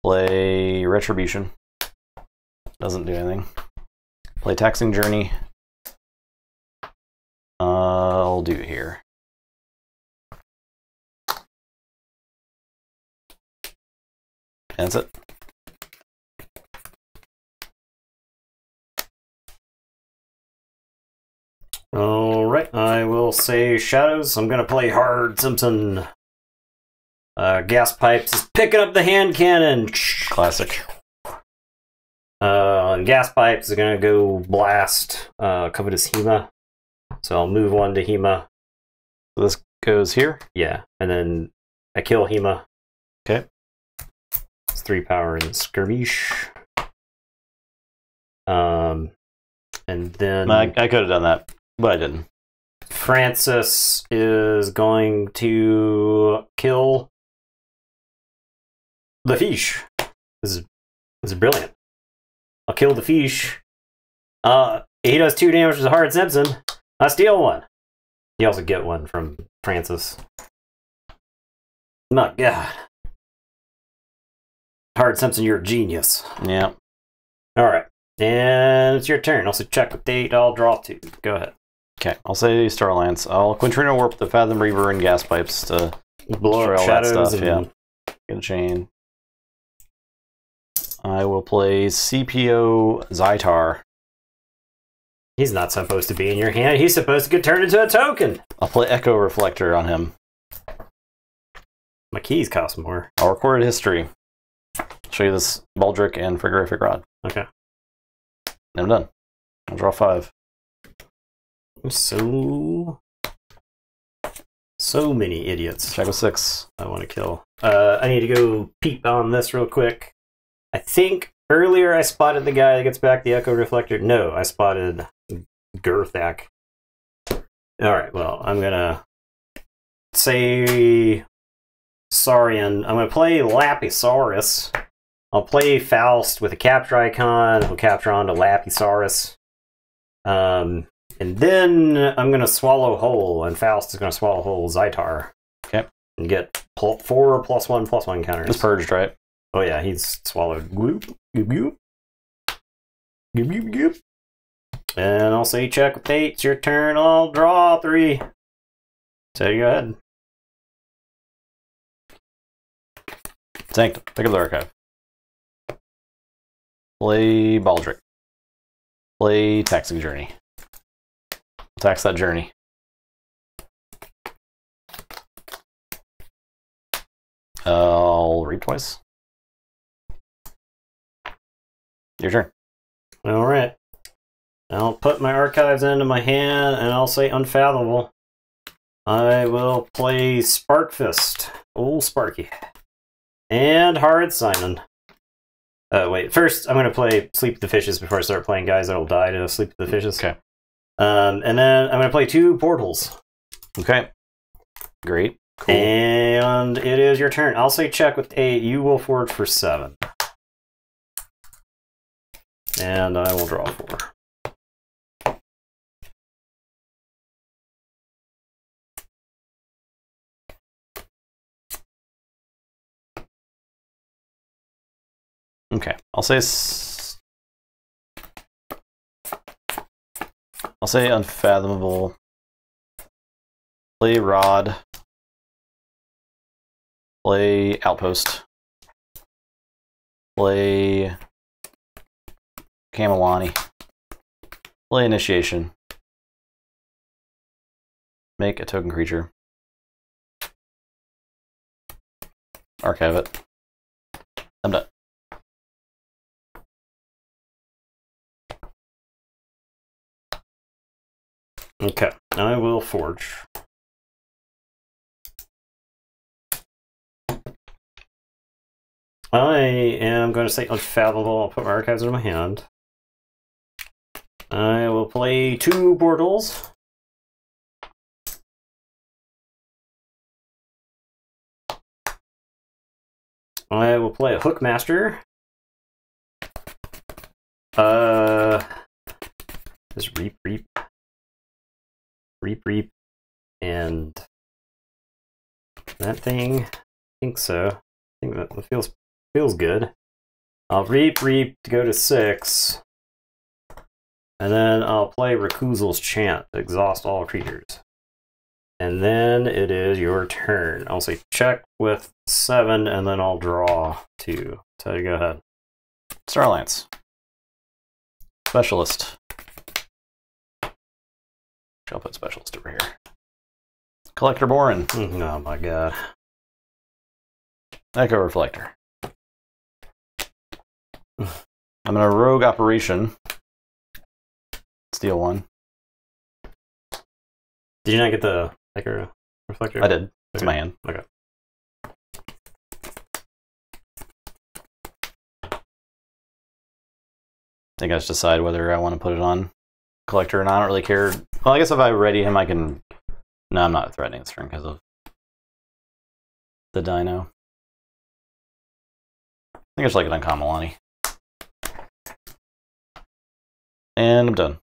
Play Retribution. Doesn't do anything. Play Taxing Journey. I'll do it here. That's it. Alright, I will say Shadows. I'm gonna play Hard Simpson. Gas Pipes is picking up the hand cannon. Classic. Gas Pipes is gonna go blast Covetous Hema. So I'll move one to Hema. So this goes here? Yeah, and then I kill Hema. Okay. It's 3 power and skirmish. And then I could have done that, but I didn't. Francis is going to kill the fish. This is brilliant. I'll kill the fish. He does 2 damage to Hard Simpson. I steal one. You also get one from Francis. My God. Hard Simpson, you're a genius. Yeah. Alright. And it's your turn. Also check with date. I'll draw 2. Go ahead. Okay, I'll say Starlance. I'll Quintrino Warp the Fathom Reaver and gas pipes to blow destroy up all Shadows. that stuff. And Yeah. Get a chain. I will play CPO Zytar. he's not supposed to be in your hand. He's supposed to get turned into a token. I'll play Echo Reflector on him. My keys cost more. I'll record history. Show you this Baldric and Frigorific Rod. Okay. And I'm done. I'll draw 5. So many idiots. Check with 6. I want to kill. I need to go peep on this real quick. I think earlier I spotted the guy that gets back the Echo Reflector. No, I spotted Girthak. Alright, well, I'm gonna say Saurian. I'm gonna play Lapisaurus. I'll play Faust with a capture icon. I'll capture onto Lapisaurus. And then I'm gonna swallow whole, and Faust is gonna swallow whole Zytar. Okay. And get 4 +1/+1 counters. It's purged, right? Oh yeah, he's swallowed. Gloop, goop, goop. Goop, goop, goop. And I'll say check with 8. It's your turn. I'll draw 3. So you go ahead. Sanctum. Pick up the archive. Play Baldric. Play Taxing Journey. Tax that journey. I'll read twice. Your turn. Alright. I'll put my archives into my hand, and I'll say Unfathomable. I will play Spark Fist. Old Sparky. And Hard Simon. Wait, first I'm going to play Sleep with the Fishes before I start playing guys that'll die to Sleep with the Fishes. Okay. And then I'm going to play 2 Portals. Okay. Great. Cool. And it is your turn. I'll say check with 8. You will forge for 7. And I will draw 4. Okay, I'll say unfathomable. Play rod. Play outpost. Play Camelani. Play initiation. Make a token creature. Archive it. I'm done. Okay, I will forge. I am going to say unfathomable. I'll put my archives in my hand. I will play 2 portals. I will play a Hookmaster. Just reap, and that thing. I think so. I think that feels good. I'll reap to go to 6, and then I'll play Rakuzel's Chant to exhaust all creatures. And then it is your turn. I'll say check with 7, and then I'll draw 2. So go ahead. Starlance. Specialist. I'll put specialist over here. Collector Borin. Oh my god. Echo Reflector. I'm gonna rogue operation. Steal 1. Did you not get the Echo Reflector? I did. It's Okay. my hand. Okay. I think I just decide whether I want to put it on collector or not. I don't really care. Well, I guess if I ready him, I can. No, I'm not threatening this turn because of the dino. I think I just like it on Kamalani. And I'm done.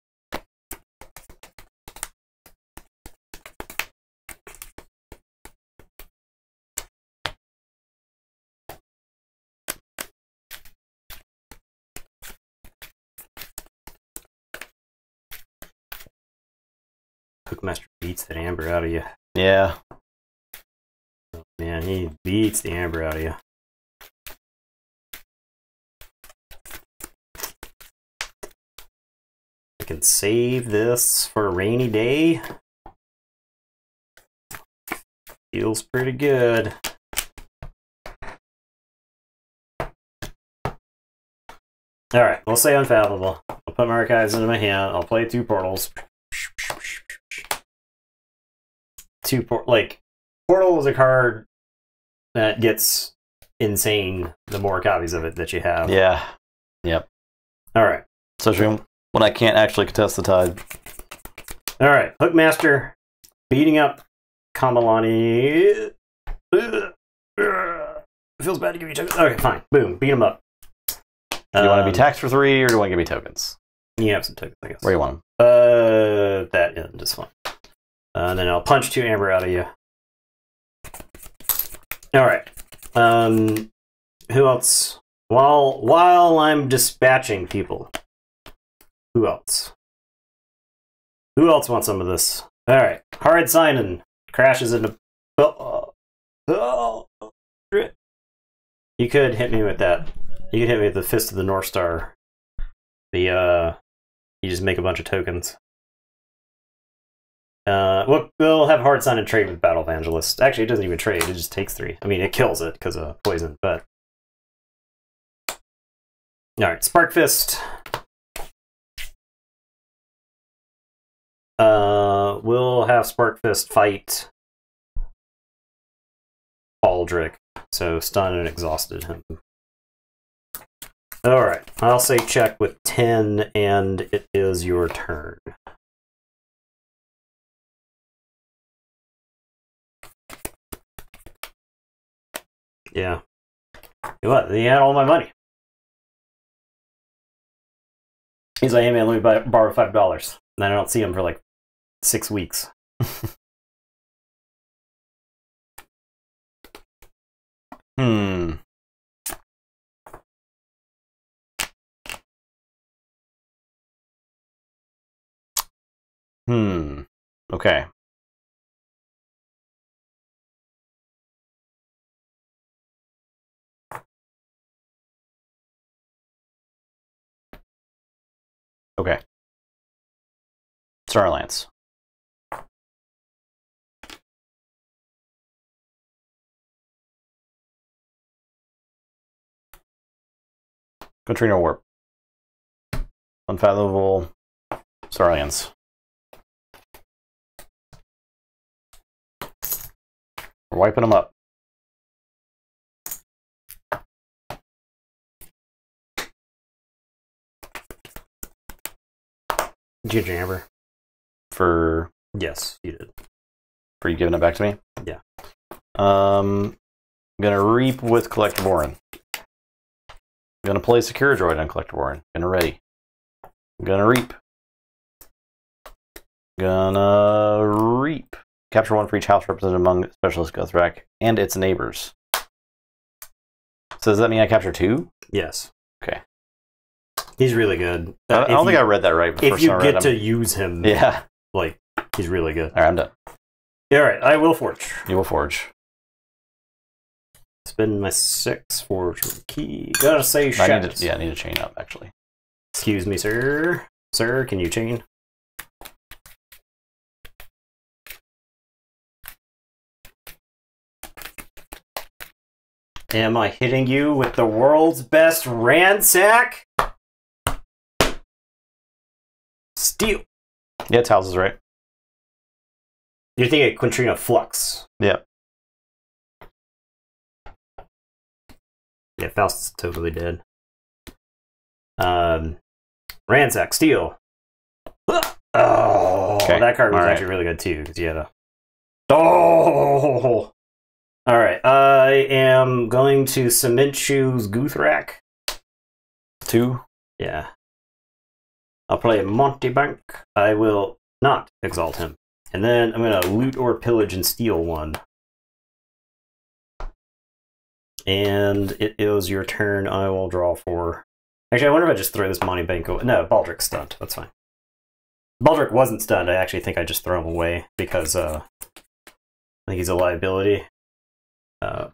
Hookmaster beats that amber out of you. Yeah. Man, he beats the amber out of you. I can save this for a rainy day. Feels pretty good. Alright, we'll say unfathomable. I'll put my archives into my hand. I'll play 2 portals. Portal is a card that gets insane the more copies of it that you have. Yeah. Yep. Alright. Especially when I can't actually contest the tide. Alright. Hookmaster beating up Kamalani. It feels bad to give you tokens. Okay, fine. Boom. Beat him up. Do you want to be taxed for 3 or do you want to give me tokens? You have some tokens, I guess. Where do you want them? That end is fine. And then I'll punch 2 amber out of you. Alright. Who else? While I'm dispatching people. Who else? Who else wants some of this? Alright. Hard Signin crashes into... You could hit me with that. You could hit me with the Fist of the North Star. You just make a bunch of tokens. We'll have Hard Sign and trade with Battle Evangelist. Actually, it doesn't even trade. It just takes 3. I mean, it kills it because of poison, but... Alright, Spark Fist. We'll have Spark Fist fight Baldric. So, stun and exhausted him. Alright, I'll say check with 10, and it is your turn. Yeah. What? He had all my money. He's like, hey man, let me borrow $5. And then I don't see him for like 6 weeks. Okay. Okay. Starlance. Katrina Warp. Unfathomable Starlance. We're wiping them up. Did you jammer? For Yes, you did. For you giving it back to me? Yeah. I'm gonna reap with Collector Borin. Gonna play Secure Droid on Collector Borin. Gonna ready. Gonna reap. Gonna reap. Capture one for each house represented among Specialist Guthrak and its neighbors. So does that mean I capture 2? Yes. Okay. He's really good. I don't think I read that right. If you get to use him, yeah, like, he's really good. All right, I'm done. Yeah, all right, I will forge. You will forge. Spend my 6 forge key. Gotta say shit. I need to chain up, actually. Excuse me, sir. Sir, can you chain? Am I hitting you with the world's best ransack? Steel. Yeah, it's houses, right? You're thinking of Quintrina Flux. Yeah. Yeah, Faust's totally dead. Ransack, Steel. Oh, okay. That card was actually really good too, because you had a... Oh! Alright, I am going to Cement Shoes Guthrak. 2? Yeah. I'll play Monty Bank. I will not exalt him. And then I'm going to loot or pillage and steal 1. And it is your turn. I will draw 4. Actually, I wonder if I just throw this Monty Bank away. No, Baldric's stunned. That's fine. Baldric wasn't stunned. I actually think I just throw him away because I think he's a liability to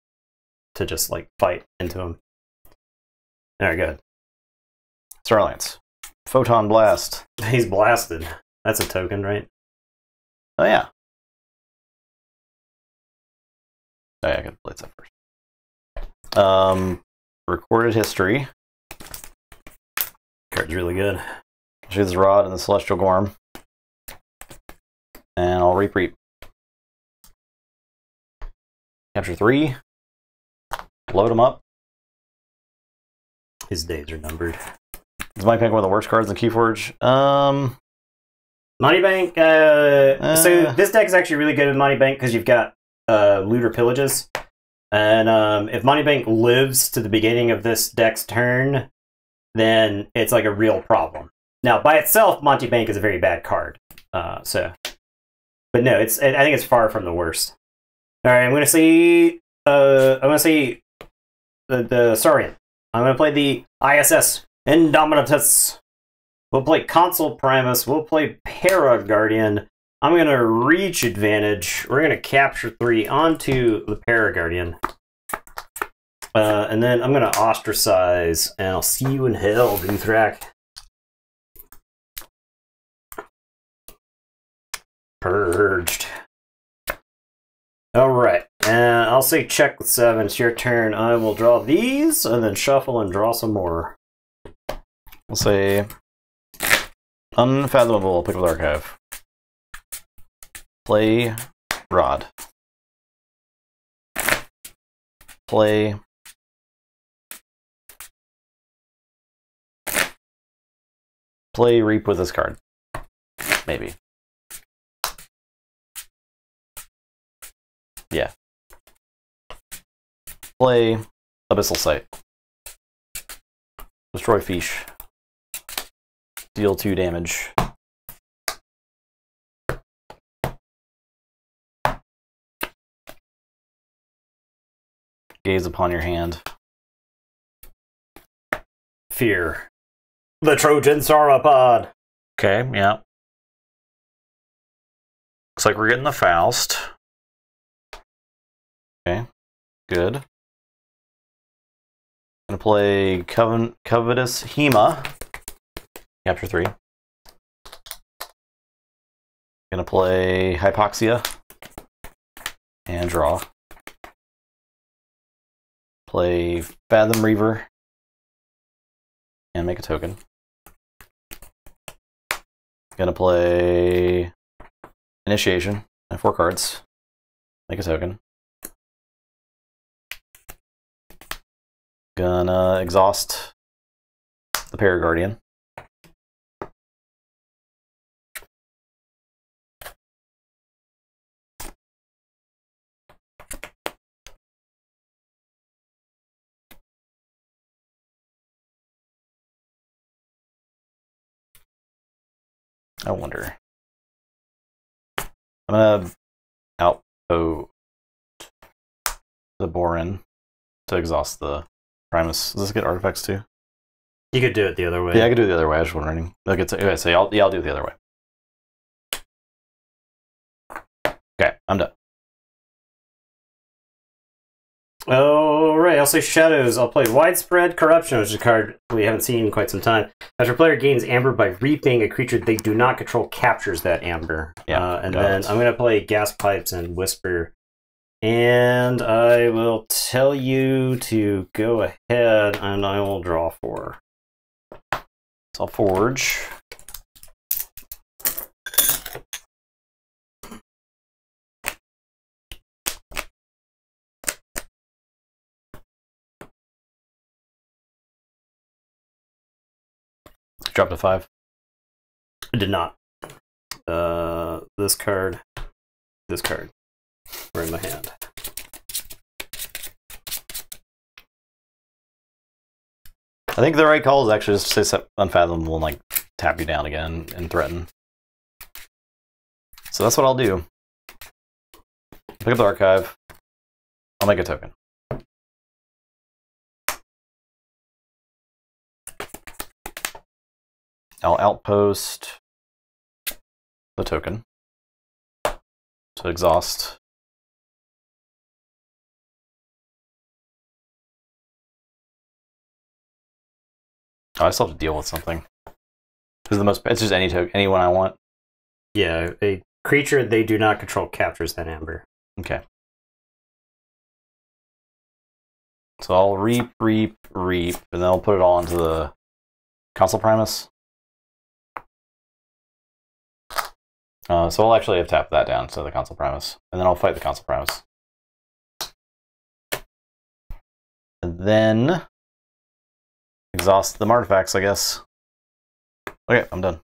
just like fight into him. Alright, good. Starlance. Photon Blast. He's blasted. That's a token, right? Oh, yeah. Oh, yeah, I gotta blitz that first. Recorded History. Card's really good. Shoot this Rod and the Celestial Gorm. And I'll reap. Capture 3. Load them up. His days are numbered. Is Money Bank one of the worst cards in Keyforge? Money Bank, so this deck is actually really good in Money Bank because you've got Looter Pillages. And if Money Bank lives to the beginning of this deck's turn, then it's like a real problem. Now, by itself, Monty Bank is a very bad card. But no, I think it's far from the worst. All right, I'm gonna say the Saurian. I'm gonna play the ISS Indominatus. We'll play Consul Primus. We'll play Paraguardian. I'm gonna reach advantage. We're gonna capture 3 onto the Paraguardian. And then I'm gonna ostracize, and I'll see you in hell, Guthrak. Purged. Alright, and I'll say check with 7. It's your turn. I will draw these, and then shuffle and draw some more. We'll say Unfathomable, pick with Archive. Play Rod. Play Reap with this card. Maybe. Yeah. Play Abyssal Sight. Destroy Fish. Deal 2 damage. Gaze upon your hand. Fear. The Trojan sauropod. Okay, yeah. Looks like we're getting the Faust. Okay, good. Gonna play Covetous Hema. Capture 3. Gonna play Hypoxia. And draw. Play Fathom Reaver. And make a token. Gonna play Initiation. And 4 cards. Make a token. Gonna exhaust the Paraguardian. I wonder. I'm gonna outvote the Borin to exhaust the Primus. Does this get artifacts too? You could do it the other way. Yeah, I could do it the other way. I was just wondering. Okay, so I'll do it the other way. Okay, I'm done. Alright, I'll say Shadows. I'll play Widespread Corruption, which is a card we haven't seen in quite some time. After player gains Amber by reaping, a creature they do not control captures that Amber. Yeah, and then I'm going to play Gas Pipes and Whisper. And I will tell you to go ahead, and I will draw 4. So I'll Forge. Drop to 5. I did not. This card were in my hand. I think the right call is actually just to say Unfathomable and like tap you down again and threaten. So that's what I'll do. Pick up the archive. I'll make a token. I'll outpost the token to exhaust. Oh, I still have to deal with something. It's just anyone I want. Yeah, a creature they do not control captures that Amber. Okay. So I'll reap, and then I'll put it all into the Console Primus. So I'll actually have tapped that down to the Console Primus, and then I'll fight the Console Primus. And then exhaust the artifacts, I guess. Okay, I'm done.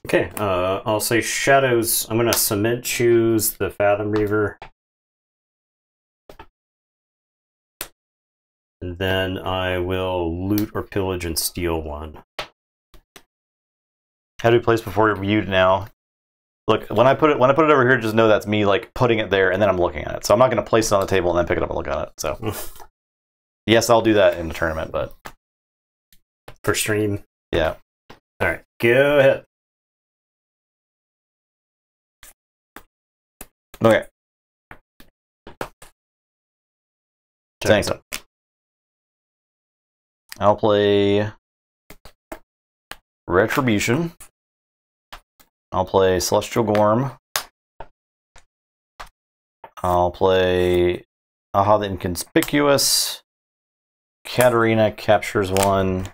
Okay, I'll say Shadows. I'm going to Cement choose the Fathom Reaver. And then I will loot or pillage and steal 1. How do we place before viewed now? Look, when I put it over here, just know that's me like putting it there and then I'm looking at it. So I'm not going to place it on the table and then pick it up and look at it. So yes, I'll do that in the tournament, but for stream. Yeah. All right, go ahead. Okay. Thanks. I'll play Retribution. I'll play Celestial Gorm. I'll play Aha the Inconspicuous. Katarina captures 1.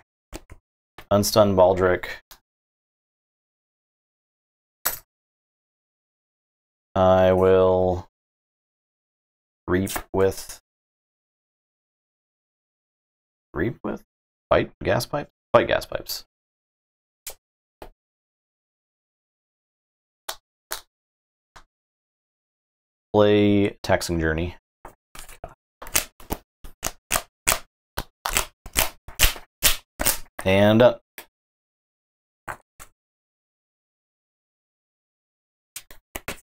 Unstun Baldric. I will Reap with fight gas pipe? Fight gas pipes. Play Taxing Journey. And up.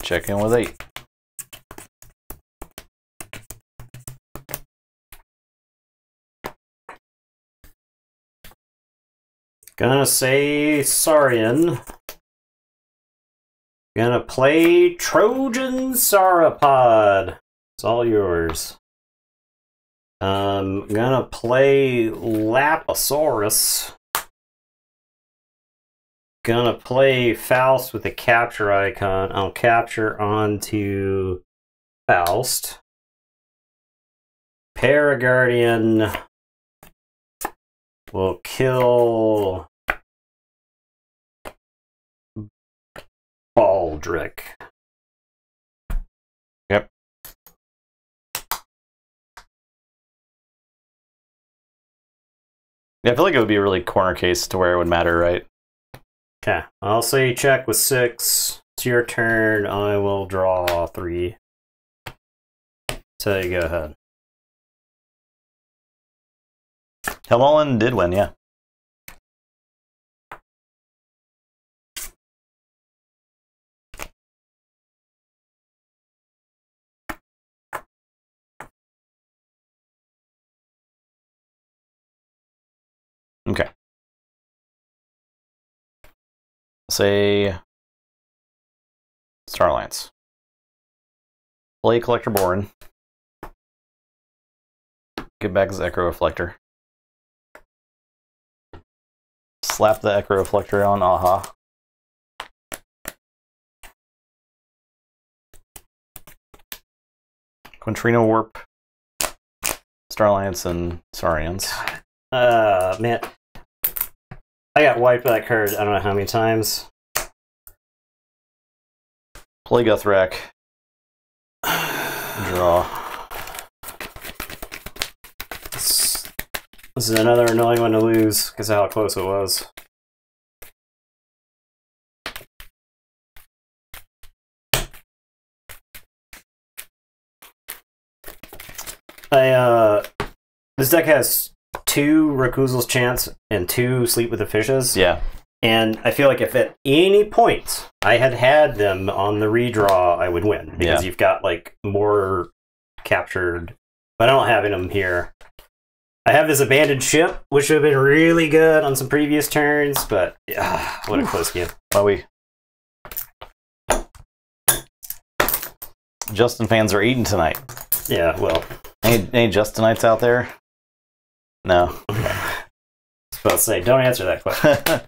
Check in with 8. Gonna say Saurian. Gonna play Trojan Sauropod. It's all yours. Gonna play Laposaurus. Gonna play Faust with the capture icon. I'll capture onto Faust. Paraguardian will kill Baldric. Yep. Yeah, I feel like it would be a really corner case to where it would matter, right? Okay, I'll say check with 6. It's your turn. I will draw 3. So you go ahead. Helmolin did win, yeah. Okay. Say Starlance. Play Collector Borin. Get back his Echo Reflector. Slap the Echo Reflector on Aha. Quintrino Warp. Starlance and Saurians. Man. I got wiped by that card I don't know how many times. Play Guthrak. Draw. This is another annoying one to lose because of how close it was. This deck has 2 Reclusal's Chance and 2 Sleep with the Fishes. Yeah. And I feel like if at any point I had them on the redraw, I would win. Because you've got, like, more captured. But I don't have them here. I have this Abandoned Ship, which would have been really good on some previous turns, but what a close game. Well, Justin fans are eating tonight. Yeah, well. Any Justinites out there? No. I was about to say, don't answer that question.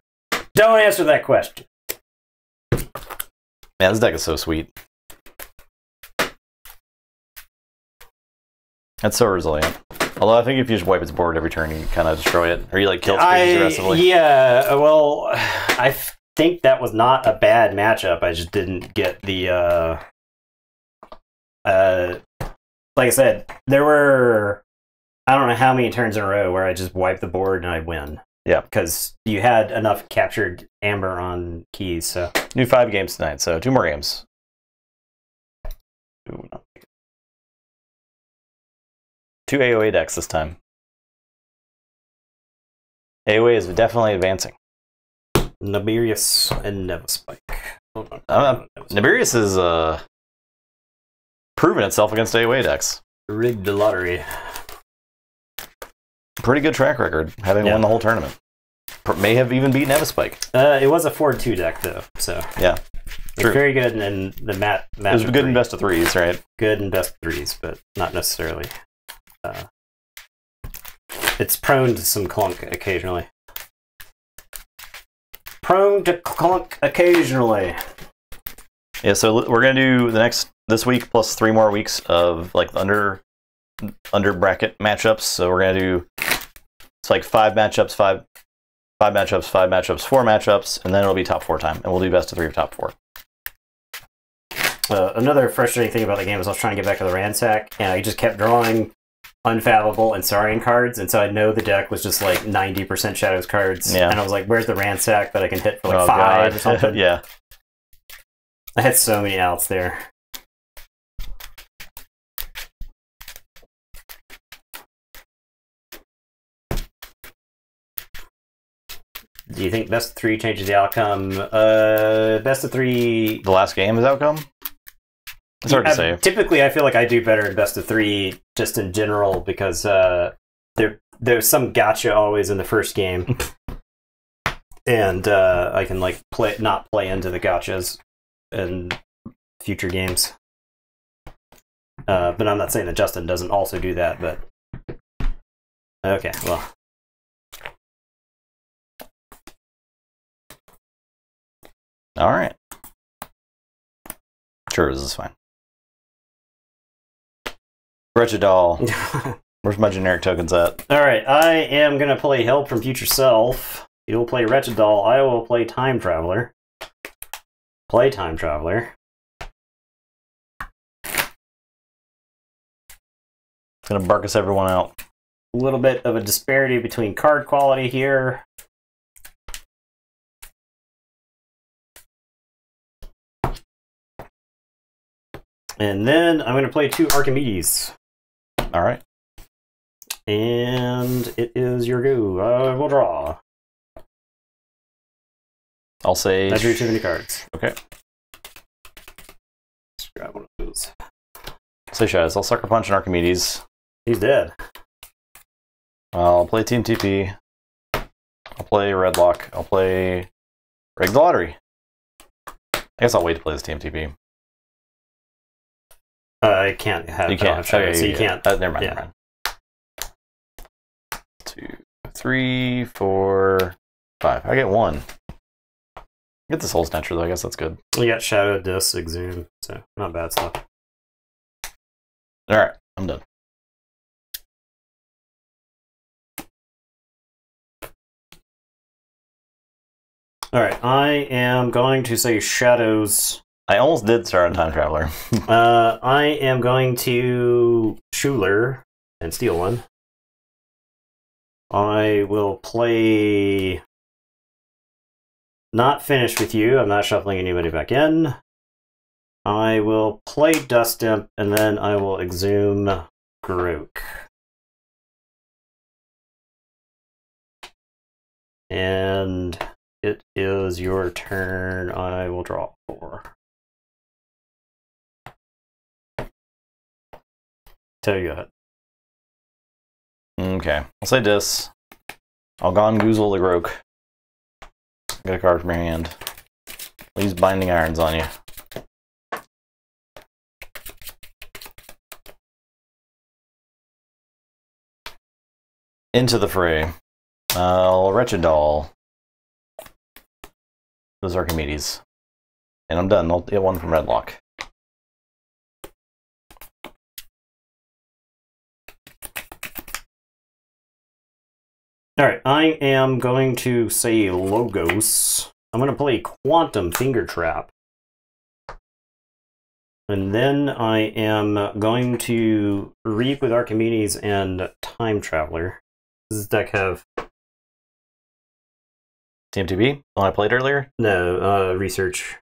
Don't answer that question. Man, this deck is so sweet. It's so resilient. Although I think if you just wipe its board every turn, you kind of destroy it. Or you like kill spaces aggressively. Yeah, well, I think that was not a bad matchup. I just didn't get the... like I said, there were... I don't know how many turns in a row where I just wipe the board and I win. Yeah. Because you had enough captured amber on keys, so... Do 5 games tonight, so 2 more games. Ooh, no. 2 AOA decks this time. AOA is definitely advancing. Nibirius and Nevaspike. Nibirius has proven itself against AOA decks. Rigged the lottery. Pretty good track record, having won the whole tournament. May have even beaten Nevaspike. It was a 4-2 deck, though, so... Yeah, true. It's very good in the match. It was good in best of 3s, right? Good in best of 3s, but not necessarily. It's prone to some clunk occasionally. Prone to clunk occasionally. Yeah, so we're gonna do this week plus 3 more weeks of like under bracket matchups. So we're gonna do it's like 5 matchups, 5 matchups, 5 matchups, 4 matchups, and then it'll be top 4 time, and we'll do best of 3 of top 4. Another frustrating thing about the game is I was trying to get back to the ransack, and I just kept drawing Unfathomable and Saurian cards, and so I know the deck was just like 90% Shadows cards, and I was like, where's the ransack that I can hit for like 5 or something? Yeah. I had so many outs there. Do you think best of 3 changes the outcome? Best of 3... The last game is outcome? It's hard to say. Typically, I feel like I do better in best of 3 just in general because there's some gotcha always in the first game. And I can like not play into the gotchas in future games. But I'm not saying that Justin doesn't also do that, but... Okay, well... All right. Sure, this is fine. Wretched Doll. Where's my generic tokens at? All right, I am going to play Help from Future Self. You'll play Wretched Doll. I will play Time Traveler. Play Time Traveler. It's going to bark us everyone out. A little bit of a disparity between card quality here. And then I'm going to play 2 Archimedes. All right. And it is your go. I will draw. I'll say... I drew too many cards. Okay. Let's grab one of those. Say Shaz. I'll Sucker Punch an Archimedes. He's dead. I'll play Team TP. I'll play Redlock. I'll play Rig the Lottery. I guess I'll wait to play this Team TP. I can't have. You can't. Okay, so you yeah. can't. Never mind. Never mind. 2, 3, 4, 5. I get 1. I get the Soul Snatcher though. I guess that's good. You got Shadow, Disc, Exhume, so not bad stuff. All right, I'm done. All right, I am going to say Shadows. I almost did start on Time Traveler. I am going to Schuler and steal one. I will play Not Finished With You. I'm not shuffling anybody back in. I will play Dust Imp, and then I will Exhume Garuk. And it is your turn. I will draw 4. Tell you what. Okay, I'll say this. I'll Gone Goozle the Groke. Get a card from your hand. Leaves Binding Irons on you. Into the fray. Wretched Doll. Those Archimedes. And I'm done. I'll get 1 from Redlock. Alright, I am going to say Logos. I'm going to play Quantum Finger Trap. And then I am going to Reap with Archimedes and Time Traveler. Does this deck have... TMTB? The one I played earlier? No, Research.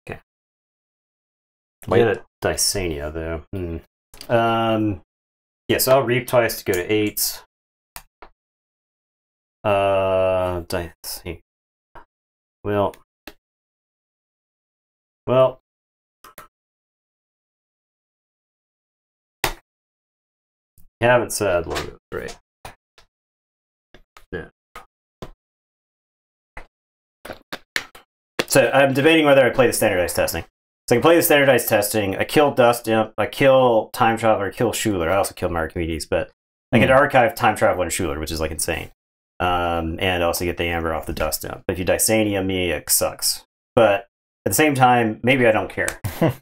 Okay. Wait. Yeah, Dysania, though. Yeah, so I'll Reap twice to go to 8. Dysania. Well, you haven't said Logos, right? Yeah. So I'm debating whether I play the standardized testing. So I can play the standardized testing. I kill Dust Imp. I kill Time Traveler. I kill Schuler. I also kill Archimedes, but I can archive Time Traveler and Schuler, which is like insane. And also get the Amber off the Dust Imp. But if you Dysania me, it sucks. But at the same time, maybe I don't care.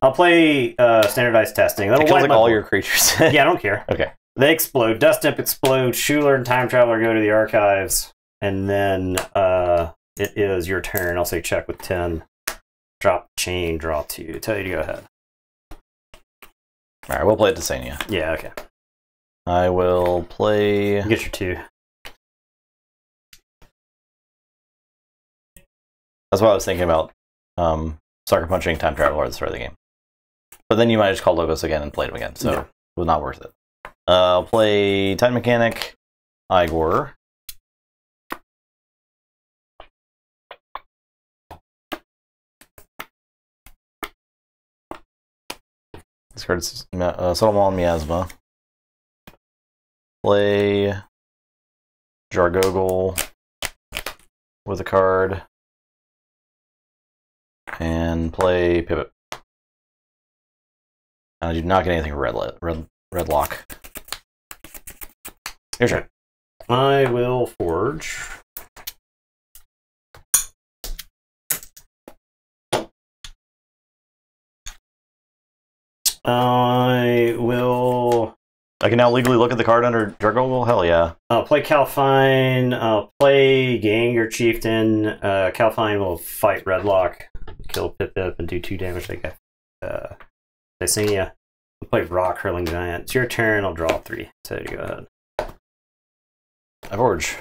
I'll play standardized testing. That'll it kills like all board. your creatures. Yeah, I don't care. Okay. They explode. Dust Imp explodes. Schuler and Time Traveler go to the archives. And then it is your turn. I'll say check with 10. drop chain, draw 2. Tell you to go ahead. Alright, we'll play Desania. Yeah, okay. I will play... Get your 2. That's what I was thinking about. Sucker punching Time Traveler at the start of the game. But then you might just call Logos again and play them again, so it was not worth it. I'll play Time Mechanic, Igor. Discard Subtle Miasma. Play Jargogol with a card. And play Pivot. I do not get anything red lock. Your turn. I will forge. I can now legally look at the card under Jargogol? Hell yeah. I'll play Calfine. I'll play Ganger Chieftain. Calfine will fight Redlock, kill Pip and do 2 damage like Desania. I'll play Rock Hurling Giant. It's your turn. I'll draw 3. So you go ahead. I forge.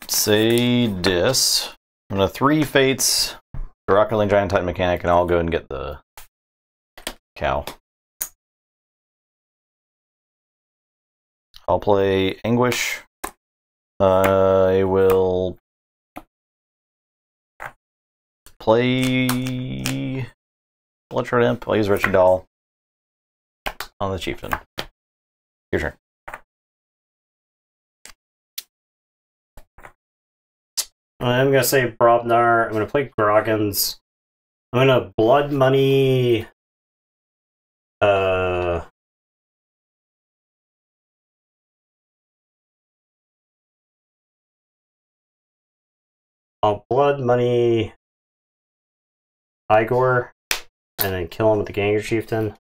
Say dis. I'm gonna 3 Fates, the Rock Hurling Giant Titan Mechanic, and I'll go and get the cow. I'll play Anguish. I will play Bloodshot Imp. I'll use Wretched Doll on the Chieftain. Your turn. I'm going to say Brobnar. I'm going to play Groggins. I'm going to Blood Money. I'll Blood Money Igor and then kill him with the Ganger Chieftain.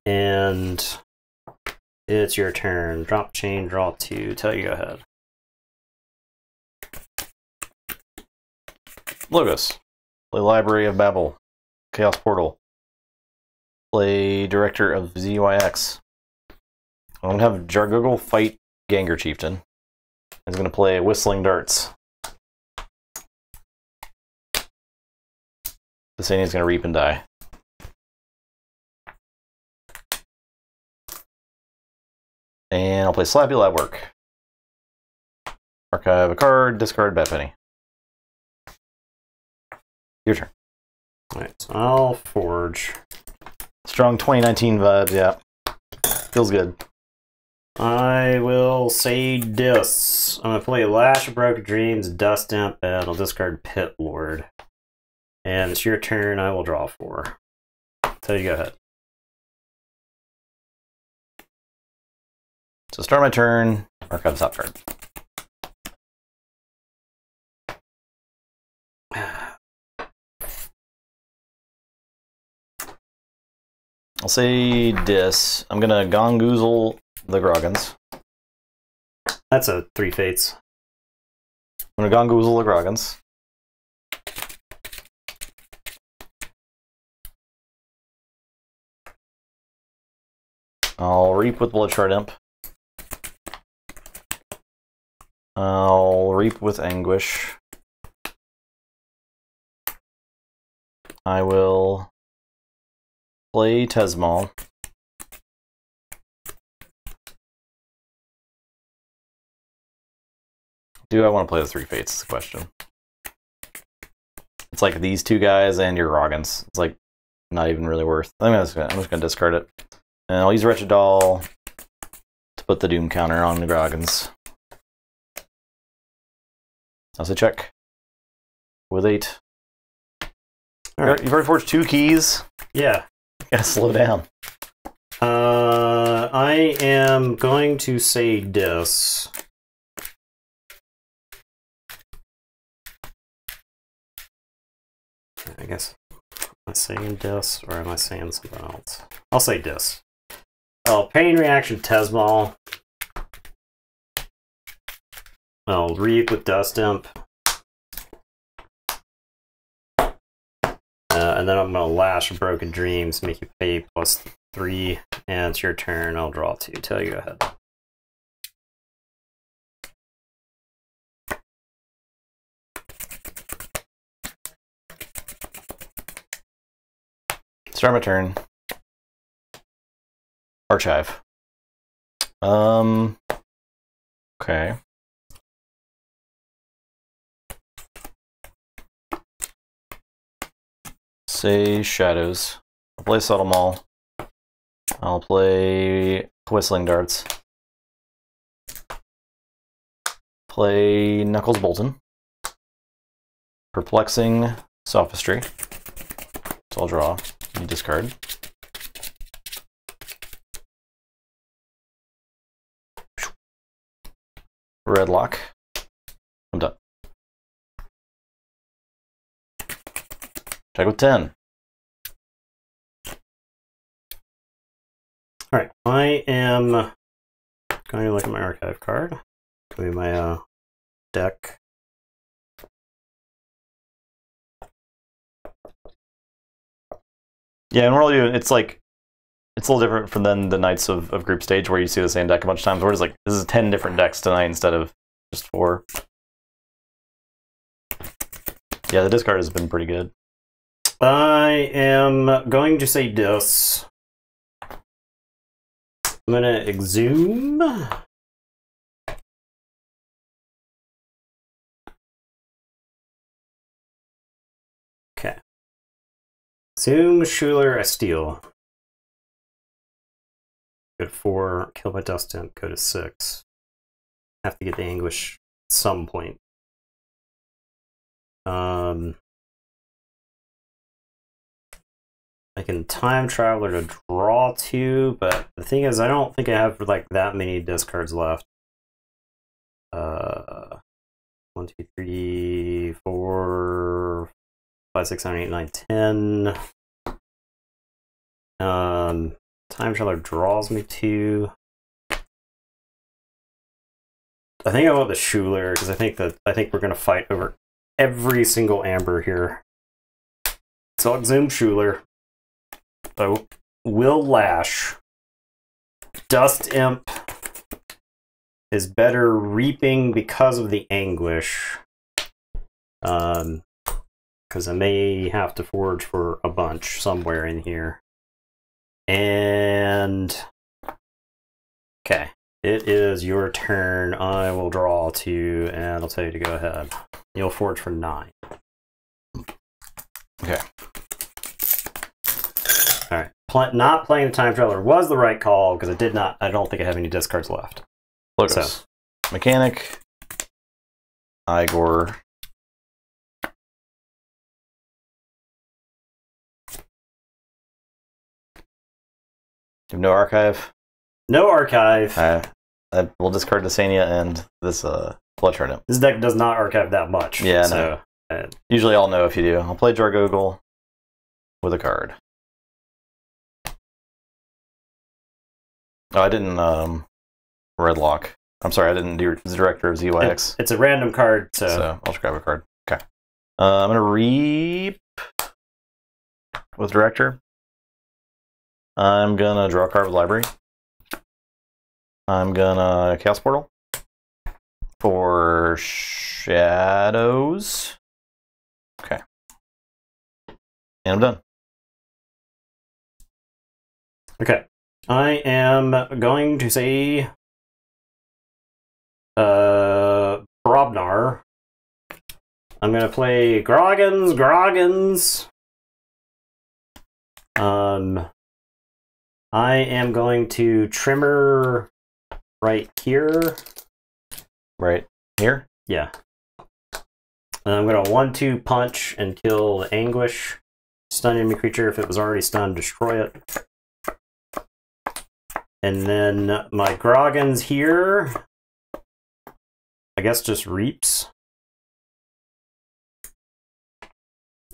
And it's your turn. Drop chain, draw 2. Tell you go ahead. Logos. Play Library of Babel. Chaos Portal. Play Director of ZYX. I'm going to have Jargogol fight Ganger Chieftain. He's going to play Whistling Darts. Desania's going to reap and die. And I'll play Slappy Lab Work. Archive a card, discard Bad Penny. Your turn. Alright, so I'll forge. Strong 2019 vibes, yeah. Feels good. I will say this. I'm going to play Lash of Broken Dreams, Dust Imp, and I'll discard Pit Lord. And it's your turn. I will draw 4. So you go ahead. So start my turn, archive the top card. I'll say dis. I'm gonna Gongoozle the Groggins. That's a 3 Fates. I'm gonna Gongoozle the Groggins. I'll Reap with Bloodshard Imp. I'll Reap with Anguish. I will play Tesmal. Do I want to play the 3 Fates is the question. It's like these 2 guys and your Roggins. It's like not even really worth. I'm just gonna discard it. And I'll use Wretched Doll to put the Doom counter on the Groggins. I'll say check. With 8. Right. You've already forged 2 keys? Yeah. You gotta slow down. I am going to say dis. I guess. Am I saying dis or am I saying something else? I'll say dis. I'll Pain Reaction Tesmal. I'll Reap with Dust Imp. And then I'm going to Lash Broken Dreams, make you pay +3, and it's your turn. I'll draw 2. Tell you, go ahead. Start my turn. Archive. Okay. Say Shadows. I'll play Subtle Maul. I'll play Whistling Darts. Play Knuckles Bolton. Perplexing Sophistry. So I'll draw. You discard. Red Lock. I'm done. Check with 10. Alright, I am going to look at my archive card. Go to my deck. Yeah, and we're all doing, it's like, it's a little different from then the Knights of Group Stage where you see the same deck a bunch of times. We're just like, this is 10 different decks tonight instead of just 4. Yeah, the discard has been pretty good. I am going to say this. I'm going to exhume. Okay. Exhume, Schuler, I steal. Go to 4, kill my Dust Imp, go to 6. Have to get the Anguish at some point. I can Time Traveler to draw 2, but the thing is, I don't think I have like that many discards left. 1, 2, 3, 4, 5, 6, 7, 8, 9, 10. Time Traveler draws me 2. I think I want the Schuler because I think we're gonna fight over every single amber here. So I'll exhume Schuler. I will Lash. Dust Imp is better reaping because of the Anguish. Because I may have to forge for a bunch somewhere in here. And okay, it is your turn. I will draw 2, and I'll tell you to go ahead. You'll forge for 9. Okay. All right. Not playing the Time Traveler was the right call because I don't think I have any discards left. Logos. So. Mechanic. Igor. You have no archive? No archive. I will discard Desania and this Blood Turnip. This deck does not archive that much. Yeah, so, no. Usually I'll know if you do. I'll play Jargogle with a card. Oh, I didn't Red Lock. I'm sorry, I didn't do the Director of ZYX. It's a random card, so I'll just grab a card. Okay. I'm going to Reap with Director. I'm going to draw a card with Library. I'm going to Chaos Portal for Shadows. Okay. And I'm done. Okay. I am going to say Brobnar. I'm going to play Groggins. I am going to Trimmer right here. Right here? Yeah. And I'm going to 1/2 punch and kill the Anguish. Stun enemy creature. If it was already stunned, destroy it. And then my Groggins here, I guess just Reaps.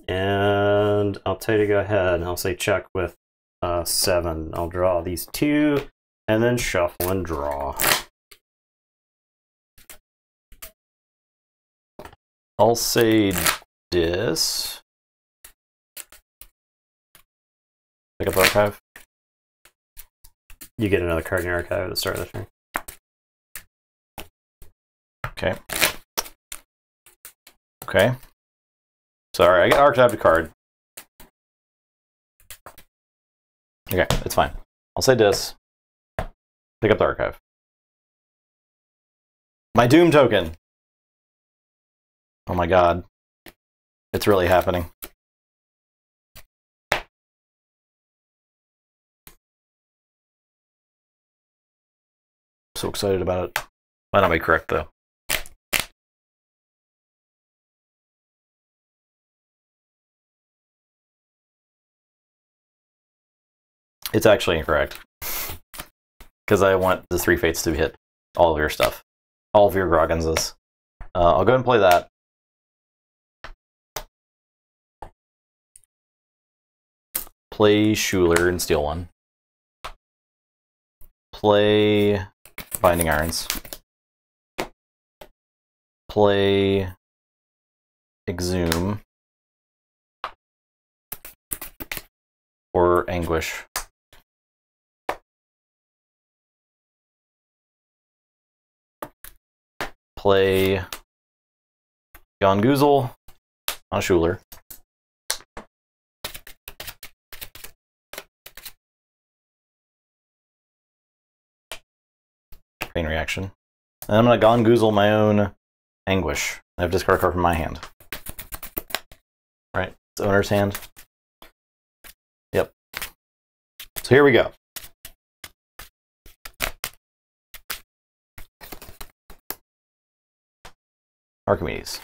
And I'll tell you to go ahead. I'll say check with 7. I'll draw these 2. and then shuffle and draw. I'll say this. Pick up the archive. You get another card in your archive at the start of the turn. Okay. Okay. Sorry, I got archived a card. Okay, it's fine. I'll say this. Pick up the archive. My Doom token! Oh my god. It's really happening. So excited about it. Might not be correct though. It's actually incorrect. Because I want the 3 fates to hit all of your stuff. All of your Grogginses. I'll go ahead and play that. Play Schuler and steal one. Play Binding Irons. Play Exhume. Or Anguish. Play Gongoozle on Schuler. Pain reaction. And I'm going to Gongoozle my own Anguish. I have discard a card from my hand. Right, it's owner's hand. Yep. So here we go. Archimedes.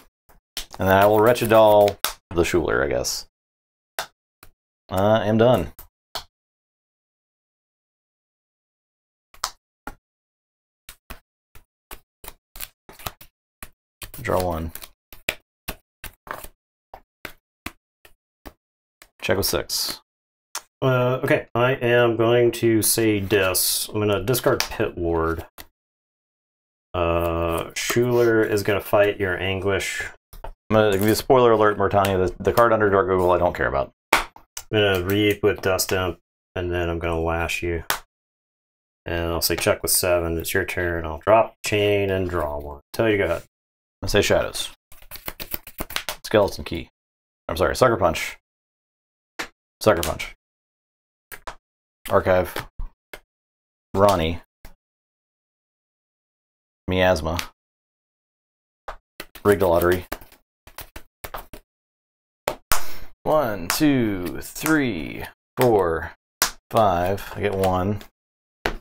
And then I will Wretched Doll the Schuler, I guess. I am done. Draw one. Check with 6. Okay, I am going to say dis. I'm going to discard Pit Lord. Schuler is going to fight your Anguish. I'm going to give you a spoiler alert, Murtania. The card under Dark Google I don't care about. I'm going to reap with Dust Imp, and then I'm going to lash you. And I'll say check with 7. It's your turn. I'll drop chain and draw one. Tell you, go ahead. I say Shadows. Skeleton Key. I'm sorry, Sucker Punch. Sucker Punch. Archive. Ronnie. Miasma. Rigged Lottery. 1, 2, 3, 4, 5. I get 1. I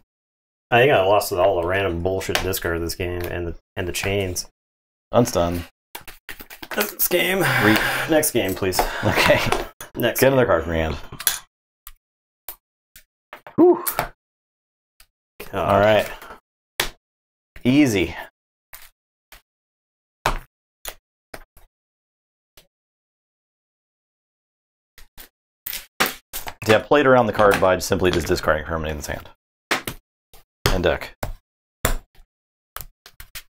think I lost all the random bullshit discard this game and the chains. Unstun. Next game. Next game, please. Okay. Next. Get another card from your hand. Whew. All right. Easy. Yeah, played around the card by simply just discarding permanent in his hand. And deck.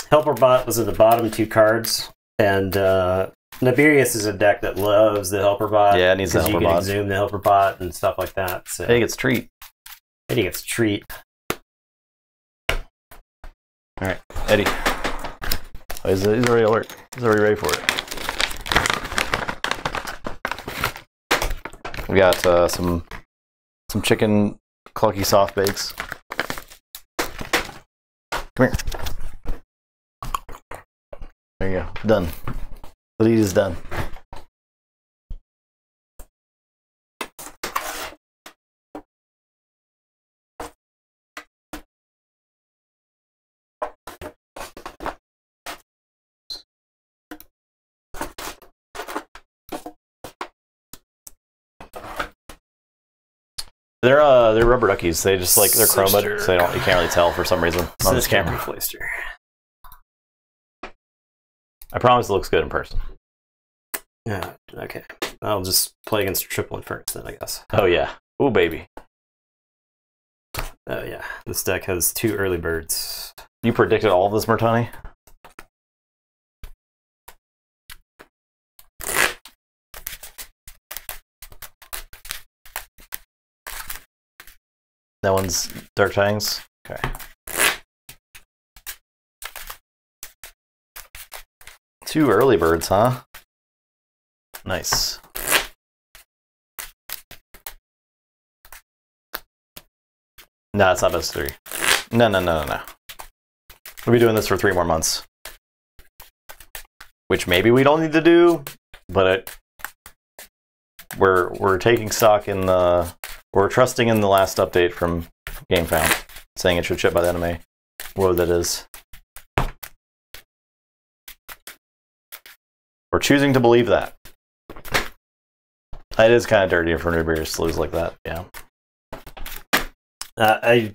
Helper Bot was at the bottom 2 cards, and Nabirius is a deck that loves the Helper Bot. Yeah, it needs the Helper Bot. You Bot. can exhume the Helper Bot and stuff like that. So. Hey, it's treat. Eddie gets treat. All right, Eddie. Oh, he's already alert. He's already ready for it. We got some chicken clucky soft bakes. Come here. There you go. Done. The deed is done. They're rubber duckies. They just like they're chromed, so you can't really tell for some reason on this camera. I promise it looks good in person. Yeah. Okay. I'll just play against Triple Inference then, I guess. Oh yeah. Ooh baby. Oh yeah, this deck has 2 early birds. You predicted all of this, Mertani? That one's Dark Tidings? Okay. Two early birds, huh? Nice. No, it's not best 3. No. We'll be doing this for 3 more months. Which maybe we don't need to do, but we're taking stock in the... We're trusting in the last update from GameFound, saying it should ship by the end of May. Whoa, that is. We're choosing to believe that. It is kind of dirty for newbies to lose like that, yeah. I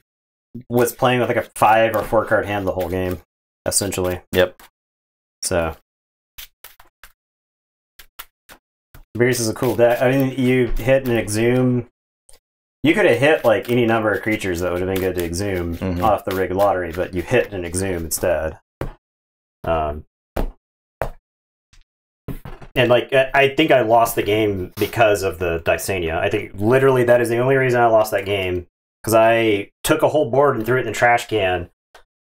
was playing with like a 5 or 4 card hand the whole game, essentially. Yep. So. Beerus is a cool deck. I mean, you hit an Exhume. You could have hit like any number of creatures that would have been good to Exhume off the Rig Lottery, but you hit an Exhume instead. And like, I think I lost the game because of the Dysania. I think literally that is the only reason I lost that game, because I took a whole board and threw it in the trash can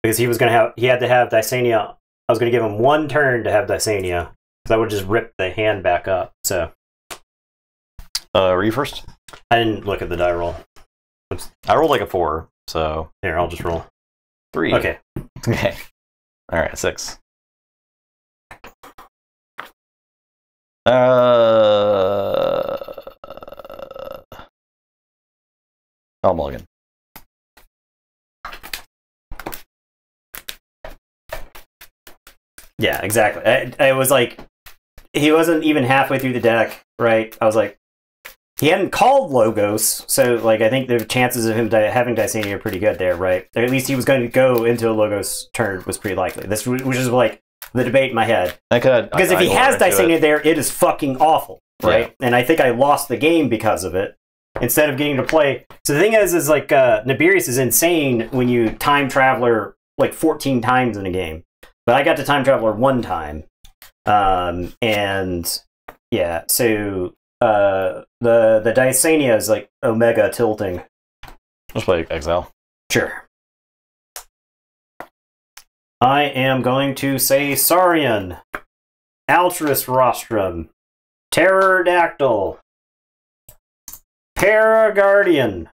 because he had to have Dysania. I was going to give him 1 turn to have Dysania, because I would just rip the hand back up. So, were you first? I didn't look at the die roll. I rolled like a 4, so Here, I'll just roll. 3. Okay. Okay. All right, 6. I'll mulligan. Yeah, exactly. I was like, he wasn't even halfway through the deck, right? I was like, he hadn't called Logos, so like I think the chances of him having Dysania are pretty good there, right? Or at least he was going to go into a Logos turn was pretty likely. This, which is like the debate in my head. Because if he has Dysania there, it is fucking awful, right? Yeah. And I think I lost the game because of it. Instead of getting to play. So the thing is like Nibirius is insane when you time traveler like 14 times in a game. But I got to time traveler 1 time. And yeah, so the Dysania is like Omega tilting. Let's play Exile. Sure. I am going to say Saurian, Altruist Rostrum, Pterodactyl, Paraguardian,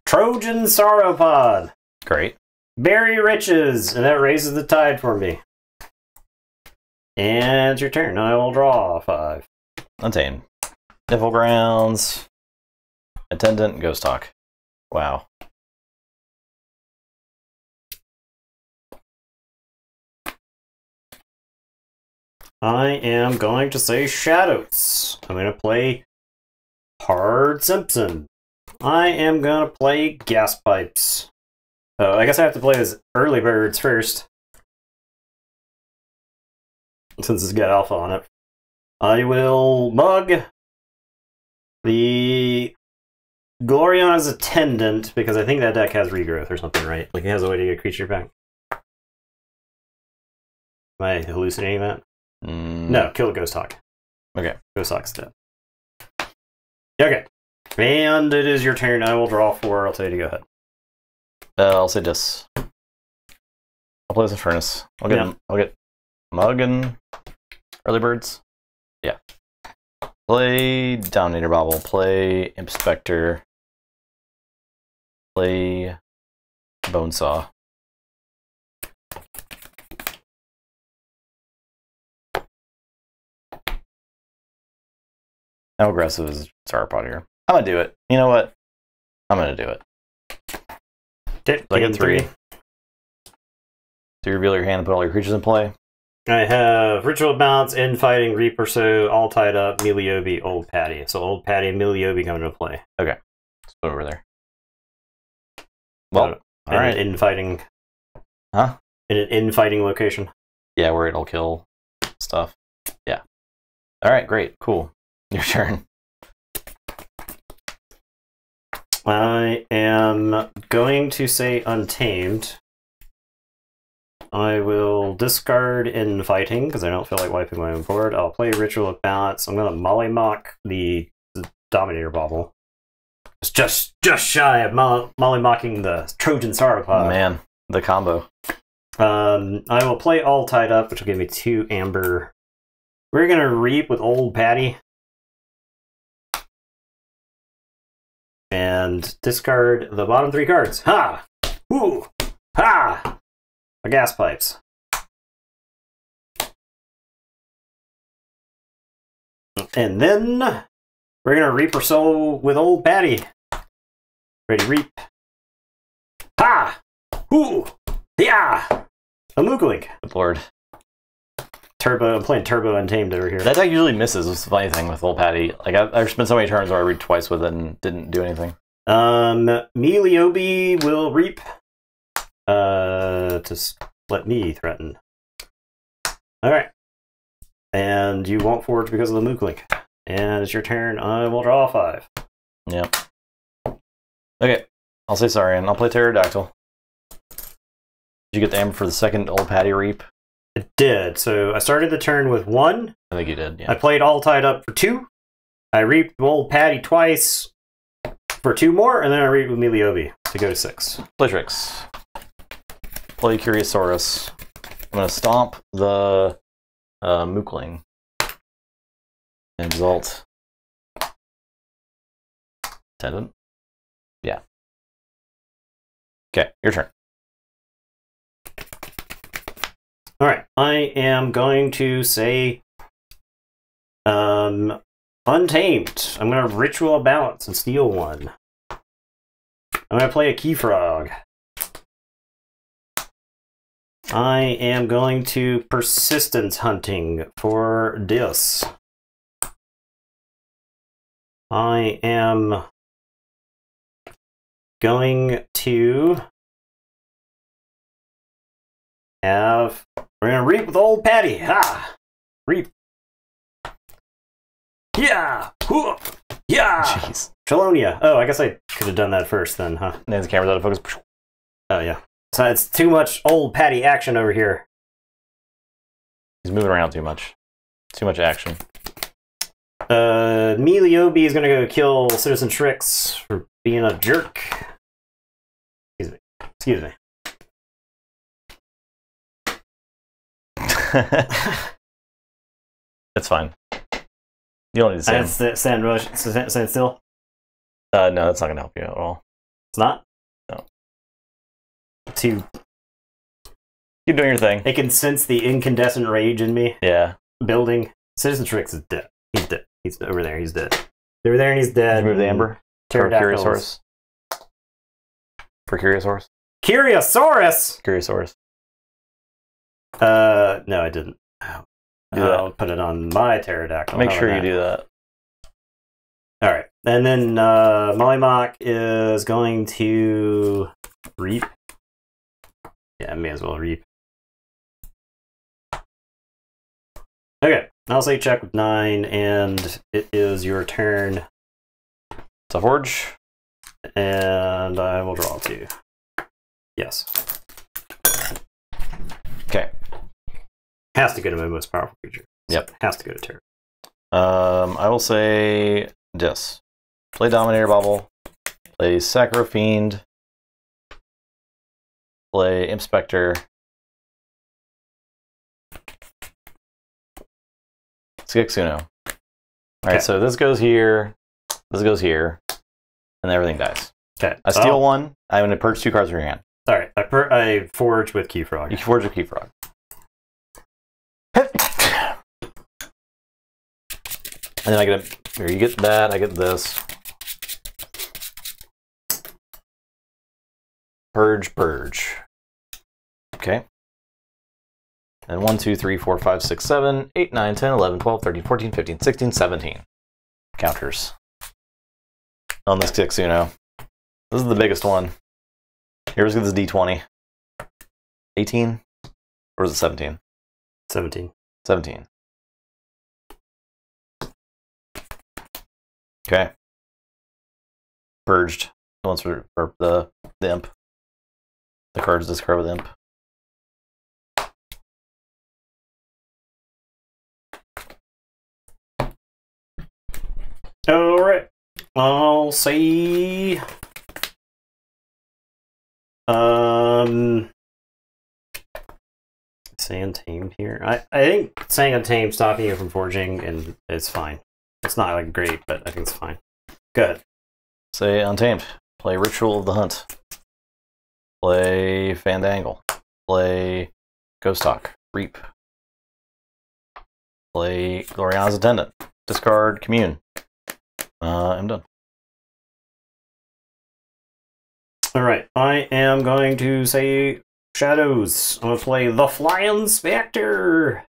Trojan Sauropod. Great. Berry Riches, and that raises the tide for me. And it's your turn. I will draw 5. Untamed. Nifl Grounds. Attendant, Ghost Talk. Wow. I am going to say Shadows. I'm going to play Hard Simpson. I am going to play Gas Pipes. Oh, I guess I have to play as early birds first, since it's got alpha on it. I will mug the Gloriona's Attendant, because I think that deck has regrowth or something, right? Like it has a way to get a creature back. Am I hallucinating that? No, kill a Ghost Hawk. Okay. Ghost Hawk's dead. Okay. And it is your turn. I will draw 4. I'll tell you to go ahead. I'll say this. I'll play the Furnace. I'll get Mug and Early Birds. Yeah. Play Dominator Bobble. Play Inspector. Play Bonesaw. How aggressive is Sauropod here? I'm gonna do it. You know what? I'm gonna do it. I get 3. So you reveal your hand and put all your creatures in play. I have Ritual Bounce, Infighting, Reaper, so all tied up, Miliobi, Old Patty. So Old Patty and Miliobi come into play. Okay. Let's put it over there. Well, all right. Infighting. Huh? In an infighting location. Yeah, where it'll kill stuff. Yeah. All right, great. Cool. Your turn. I am going to say Untamed. I will discard Infighting because I don't feel like wiping my own board. I'll play Ritual of Balance. I'm going to Mollymock the Dominator Bauble. It's just shy of Mollymocking the Trojan Sauropod. Man, the combo. I will play All Tied Up, which will give me 2 Amber. We're going to Reap with Old Patty. And discard the bottom 3 cards. Ha! Woo! Ha! My gas pipes. And then we're going to Reap our soul with Old Patty. Ready, Reap. Ha! Woo! Yeah! A Mooglink. Good lord. I'm playing Turbo Untamed over here. That deck usually misses. It's the funny thing with Old Patty. Like I've spent so many turns where I read twice with it and didn't do anything. Meliobi will Reap. To let me threaten. Alright. And you won't forge because of the Mooglink. And it's your turn. I will draw 5. Yep. Okay. I'll say sorry, and I'll play Pterodactyl. Did you get the Amber for the second Old Patty Reap? It did. So I started the turn with 1. I think you did, yeah. I played All Tied Up for 2. I reaped Old Patty twice for 2 more, and then I reaped with Meliobi to go to 6. Play tricks. Play Curiosaurus. I'm going to stomp the Mookling. And Exalt. Tendon. Yeah. Okay, your turn. Alright, I am going to say Untamed. I'm going to Ritual of Balance and steal 1. I'm going to play a Keyfrog. I am going to Persistence Hunting for this. I am going to have... We're going to Reap with Old Patty. Ha! Reap. Yeah! Whoop! Yeah! Jeez. Chelonia. Oh, I guess I could have done that first then, huh? Nan's camera's out of focus. Oh, yeah. So it's too much Old Patty action over here. He's moving around too much. Too much action. Meliobi is going to go kill Citizen Shrix for being a jerk. Excuse me. Excuse me. It's fine. You don't need to stand still? No, that's not going to help you at all. It's not? No. Keep doing your thing. It can sense the incandescent rage in me. Yeah. Building. Citizen Shrix is dead. He's dead. He's over there. He's dead. Over there and he's dead. Move the Amber. Pterodactyls. For Curiosaurus. Curiosaurus! Curiosaurus. No, I didn't. I'll put it on my pterodactyl. Make sure you do that. Alright. And then Mollymock is going to Reap. Yeah, I may as well Reap. Okay. I'll say check with 9, and it is your turn. To Forge. And I will draw 2. Yes. Okay. Has to go to my most powerful creature. Yep. Has to go to Terra. I will say this. Play Dominator Bubble. Play Sacro Fiend. Play Inspector. Skixuno. Alright, so this goes here. This goes here. And everything dies. Okay. I steal 1. I'm going to purge 2 cards from your hand. Alright, I forge with Keyfrog. You can forge a Keyfrog. And then I get here, you get that, I get this. Purge, purge. Okay. And 1, 2, 3, 4, 5, 6, 7, 8, 9, 10, 11, 12, 13, 14, 15, 16, 17. Counters. On this Kixuno. This is the biggest one. Here's this D20. 18? Or is it 17? 17. 17. Okay. Purged. The ones for the imp. The cards discard with imp. Alright. I'll say say Untamed here. I think saying Untamed stopping you from forging and it's fine. It's not like great, but I think it's fine. Good. Say Untamed. Play Ritual of the Hunt. Play Fandangle. Play Ghost Talk. Reap. Play Gloriana's Attendant. Discard Commune. I'm done. Alright, I am going to say Shadows. I'm going to play the Flying Spectre.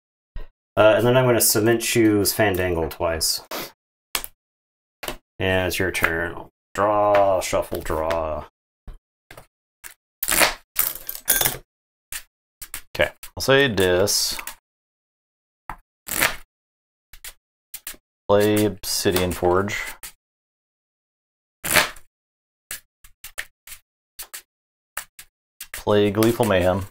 And then I'm going to Cement Shoes Fandangle twice. And it's your turn. I'll draw, shuffle, draw. Okay, I'll say Dis. Play Obsidian Forge. Play Gleeful Mayhem.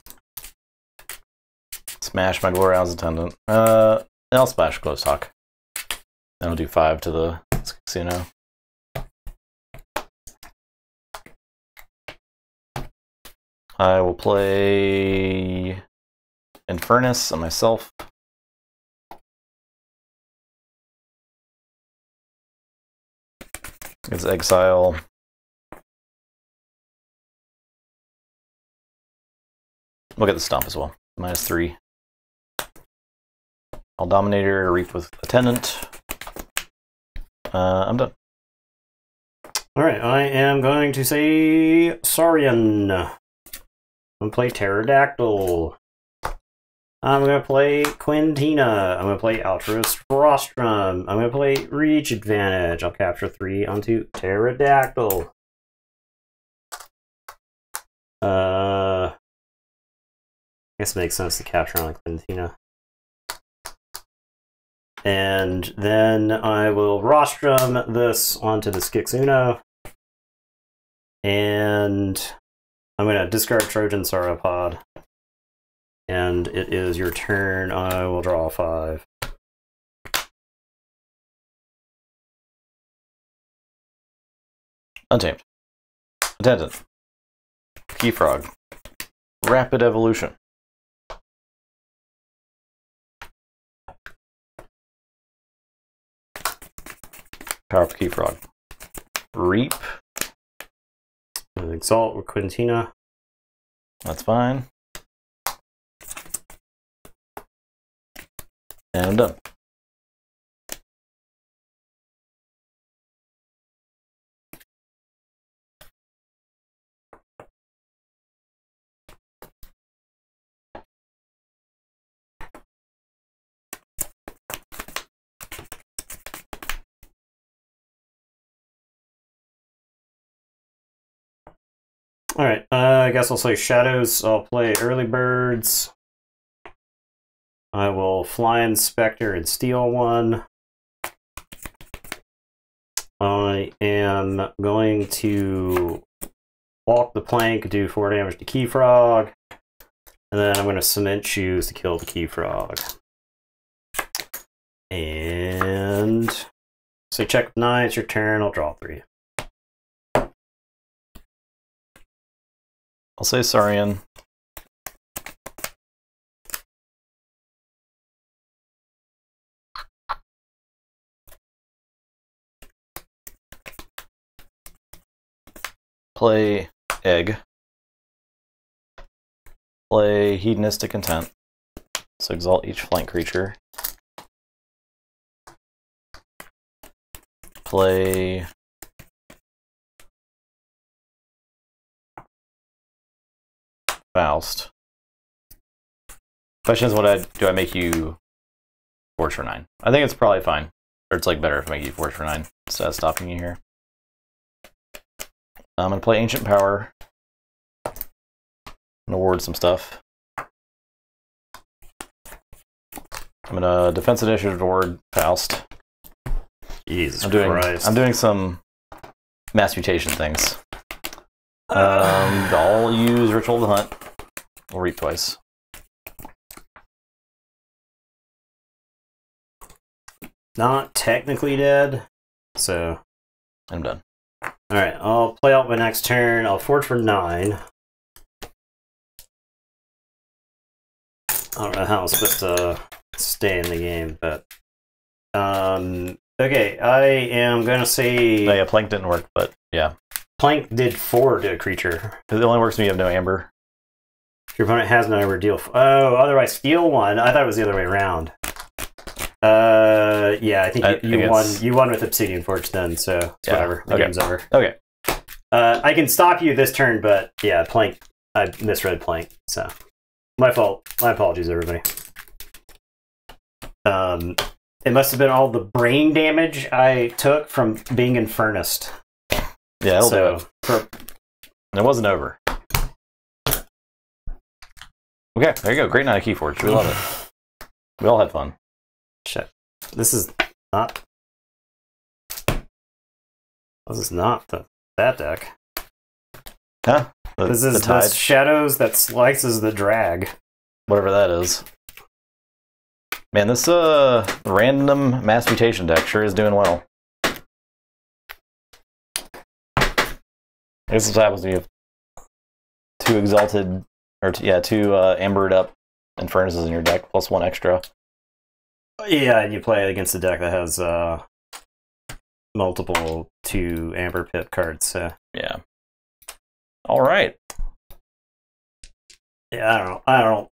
Smash my Gloriana's Attendant. And I'll smash Ghost Talk. Then I'll do 5 to the casino. I will play Infernus on myself. It's Exile. We'll get the Stomp as well. -3. I'll Dominator, Reap with Attendant. I'm done. Alright, I am going to say Saurian. I'm going to play Pterodactyl. I'm going to play Quintina. I'm going to play Altruist Rostrum. I'm going to play Reach Advantage. I'll capture 3 onto Pterodactyl. I guess it makes sense to capture on Quintina. And then I will Rostrum this onto the Skixuno. And I'm going to discard Trojan Sauropod. And it is your turn. I will draw 5. Untamed. Attendant. Keyfrog. Rapid Evolution. Powerful Keyfrog. Reap. Exalt with Quintina. That's fine. And I'm done. Alright, I guess I'll play Shadows. I'll play Early Birds. I will Flying Spectre and steal 1. I am going to walk the plank, do 4 damage to Keyfrog. And then I'm going to Cement Shoes to kill the Keyfrog. And so check 9, it's your turn, I'll draw 3. I'll say Saurian. Play Egg. Play Hedonistic Intent. So exalt each flank creature. Play Faust. Question is, do I make you Forge for 9? I think it's probably fine. Or it's like better if I make you Forge for 9 instead of stopping you here. I'm gonna play Ancient Power. I'm gonna ward some stuff. I'm gonna Defense Initiative ward Faust. Jesus Christ. I'm doing some mass mutation things. I'll use Ritual of the Hunt. We'll reap twice. Not technically dead, so I'm done. Alright, I'll play out my next turn. I'll forge for 9. I don't know how I'm supposed to stay in the game, but okay, I am gonna say Oh, yeah, Plank didn't work, but yeah. Plank did 4 to a creature. It only works when you have no amber. If your opponent has no amber, deal. Oh, otherwise steal 1. I thought it was the other way around. Yeah, I think you won. You won with Obsidian Forge then, so it's whatever. The game's over. Okay. I can stop you this turn, but yeah, Plank. I misread Plank, so my fault. My apologies, everybody. It must have been all the brain damage I took from being infernused. Yeah, it'll do it. It wasn't over. Okay, there you go. Great night of Keyforge. We love it. We all had fun. Shit. This is not that deck. Huh? This is the shadows that slices the drag. Whatever that is. Man, this random mass mutation deck sure is doing well. This is what happens when you have 2 exalted, or 2 ambered up Infernuses in your deck, plus 1 extra. Yeah, and you play against a deck that has multiple 2 Amber Pip cards. So. Yeah. All right. Yeah, I don't know.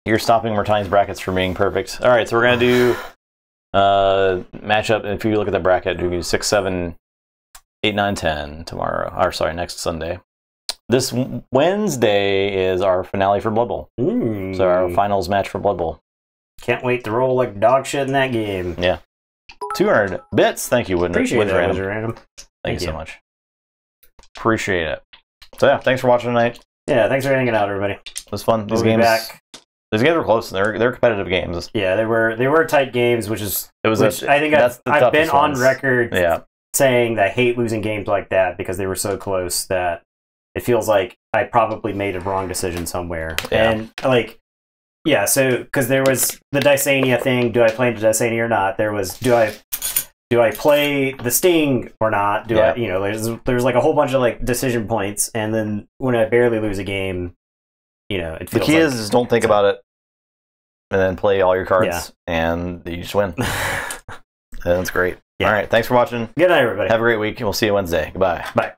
You're stopping Mertine's brackets from being perfect. All right, so we're gonna do matchup. If you look at the bracket, we do 6, 7, 8, 9, 10 tomorrow. Or sorry, next Sunday. This Wednesday is our finale for Blood Bowl. Ooh. So our finals match for Blood Bowl. Can't wait to roll like dog shit in that game. Yeah. 200 bits. Thank you, Wood. Appreciate that, Wizard Random. Thank you so much. Appreciate it. So yeah, thanks for watching tonight. Yeah, thanks for hanging out, everybody. It was fun. These games were close. They're competitive games. Yeah, they were tight games, which I think I've been on record saying that I hate losing games like that because they were so close that it feels like I probably made a wrong decision somewhere. Yeah. And like, yeah, so because there was the Dysania thing. Do I play into Dysania or not? There was do I play the Sting or not? There's like a whole bunch of like decision points, and then when I barely lose a game, it feels the key is don't think about it, and then play all your cards, and you just win. That's great. Yeah. All right, thanks for watching. Good night, everybody. Have a great week, and we'll see you Wednesday. Goodbye. Bye.